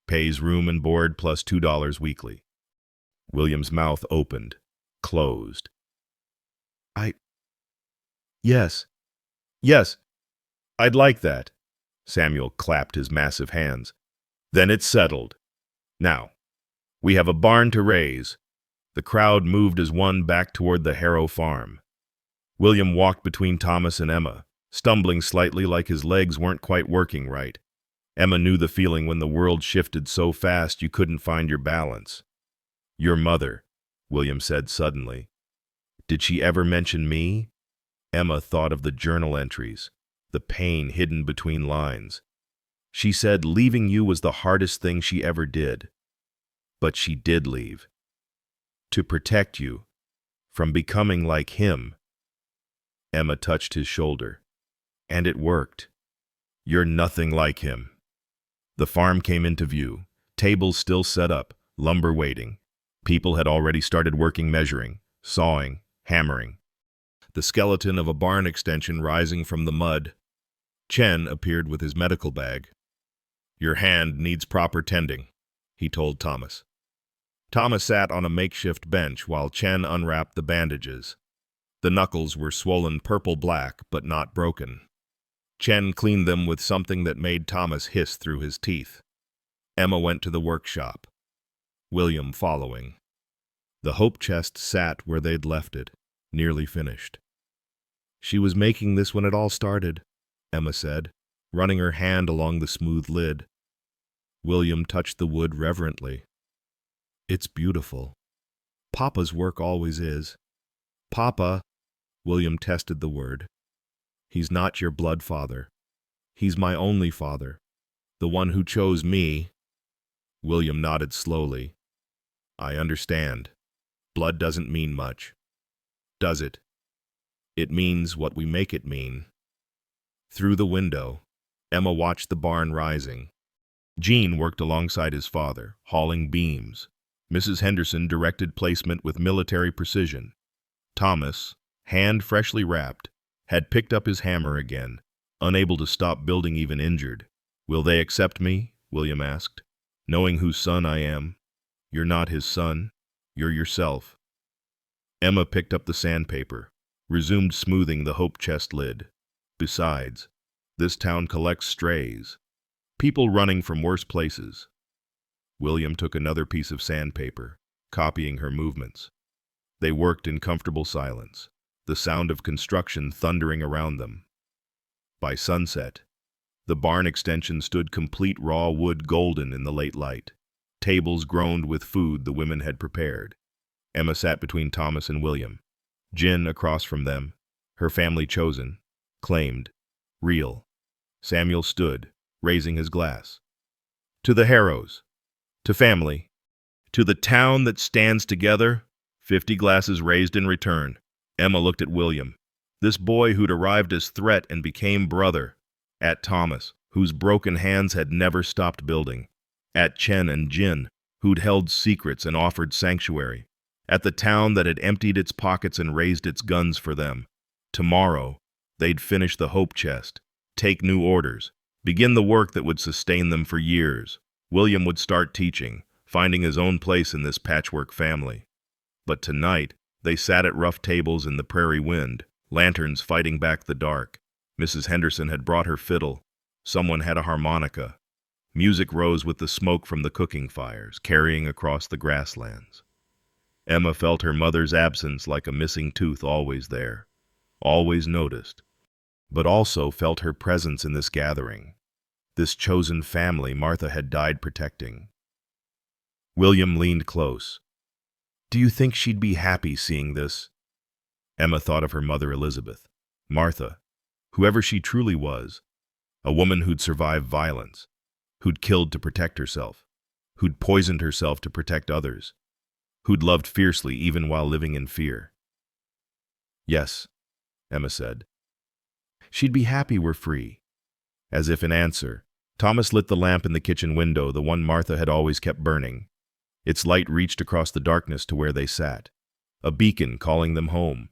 "Pays room and board plus $2 weekly." William's mouth opened, closed. Yes, I'd like that." Samuel clapped his massive hands. "Then it's settled. Now, we have a barn to raise." The crowd moved as one back toward the Harrow farm. William walked between Thomas and Emma, stumbling slightly like his legs weren't quite working right. Emma knew the feeling when the world shifted so fast you couldn't find your balance. "Your mother," William said suddenly. "Did she ever mention me?" Emma thought of the journal entries, the pain hidden between lines. She said leaving you was the hardest thing she ever did. But she did leave. To protect you from becoming like him. Emma touched his shoulder. "And it worked. You're nothing like him." The farm came into view, tables still set up, lumber waiting. People had already started working, measuring, sawing, hammering. The skeleton of a barn extension rising from the mud. Chen appeared with his medical bag. "Your hand needs proper tending," he told Thomas. Thomas sat on a makeshift bench while Chen unwrapped the bandages. The knuckles were swollen purple-black, but not broken. Chen cleaned them with something that made Thomas hiss through his teeth. Emma went to the workshop, William following. The hope chest sat where they'd left it, nearly finished. "She was making this when it all started," Emma said, running her hand along the smooth lid. William touched the wood reverently. "It's beautiful. Papa's work always is." "Papa," William tested the word. "He's not your blood father. He's my only father, the one who chose me." William nodded slowly. "I understand. Blood doesn't mean much, does it? It means what we make it mean." Through the window, Emma watched the barn rising. Gene worked alongside his father, hauling beams. Mrs. Henderson directed placement with military precision. Thomas, hand freshly wrapped, had picked up his hammer again, unable to stop building even injured. "Will they accept me?" William asked. "Knowing whose son I am." "You're not his son. You're yourself." Emma picked up the sandpaper, resumed smoothing the hope chest lid. "Besides, this town collects strays. People running from worse places." William took another piece of sandpaper, copying her movements. They worked in comfortable silence, the sound of construction thundering around them. By sunset, the barn extension stood complete raw wood golden in the late light. Tables groaned with food the women had prepared. Emma sat between Thomas and William. Jin across from them, her family chosen, claimed, real. Samuel stood, raising his glass. "To the Harrows. To family. To the town that stands together." 50 glasses raised in return. Emma looked at William, this boy who'd arrived as threat and became brother. At Thomas, whose broken hands had never stopped building. At Chen and Jin, who'd held secrets and offered sanctuary. At the town that had emptied its pockets and raised its guns for them. Tomorrow, they'd finish the hope chest, take new orders, begin the work that would sustain them for years. William would start teaching, finding his own place in this patchwork family. But tonight, they sat at rough tables in the prairie wind, lanterns fighting back the dark. Mrs. Henderson had brought her fiddle. Someone had a harmonica. Music rose with the smoke from the cooking fires, carrying across the grasslands. Emma felt her mother's absence like a missing tooth always there, always noticed, but also felt her presence in this gathering, this chosen family Martha had died protecting. William leaned close. "Do you think she'd be happy seeing this?" Emma thought of her mother Elizabeth, Martha, whoever she truly was, a woman who'd survived violence, who'd killed to protect herself, who'd poisoned herself to protect others, who'd loved fiercely even while living in fear. "Yes," Emma said. "She'd be happy we're free." As if in answer, Thomas lit the lamp in the kitchen window, the one Martha had always kept burning. Its light reached across the darkness to where they sat, a beacon calling them home,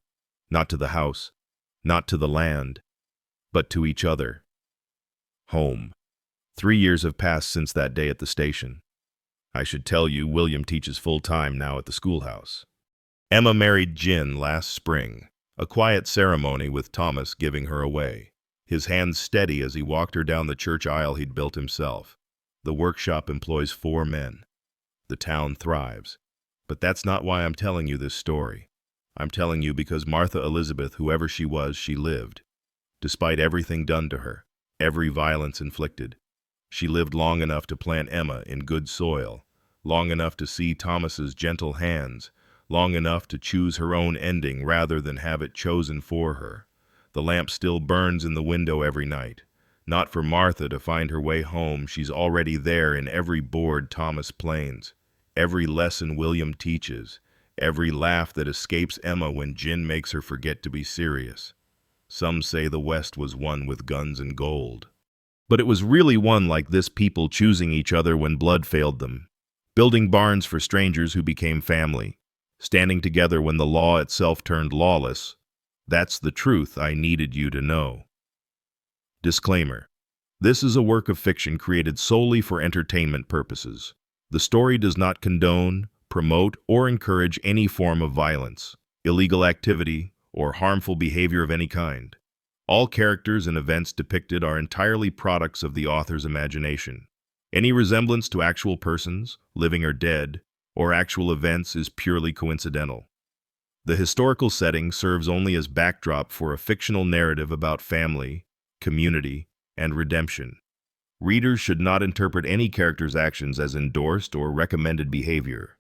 not to the house, not to the land, but to each other. Home. 3 years have passed since that day at the station. I should tell you, William teaches full-time now at the schoolhouse. Emma married Jin last spring, a quiet ceremony with Thomas giving her away, his hands steady as he walked her down the church aisle he'd built himself. The workshop employs 4 men. The town thrives. But that's not why I'm telling you this story. I'm telling you because Martha Elizabeth, whoever she was, she lived. Despite everything done to her, every violence inflicted, she lived long enough to plant Emma in good soil, long enough to see Thomas's gentle hands, long enough to choose her own ending rather than have it chosen for her. The lamp still burns in the window every night. Not for Martha to find her way home, she's already there in every board Thomas planes, every lesson William teaches, every laugh that escapes Emma when Jin makes her forget to be serious. Some say the West was won with guns and gold. But it was really won like this, people choosing each other when blood failed them, building barns for strangers who became family, standing together when the law itself turned lawless. That's the truth I needed you to know. Disclaimer. This is a work of fiction created solely for entertainment purposes. The story does not condone, promote, or encourage any form of violence, illegal activity, or harmful behavior of any kind. All characters and events depicted are entirely products of the author's imagination. Any resemblance to actual persons, living or dead, or actual events is purely coincidental. The historical setting serves only as backdrop for a fictional narrative about family, community, and redemption. Readers should not interpret any character's actions as endorsed or recommended behavior.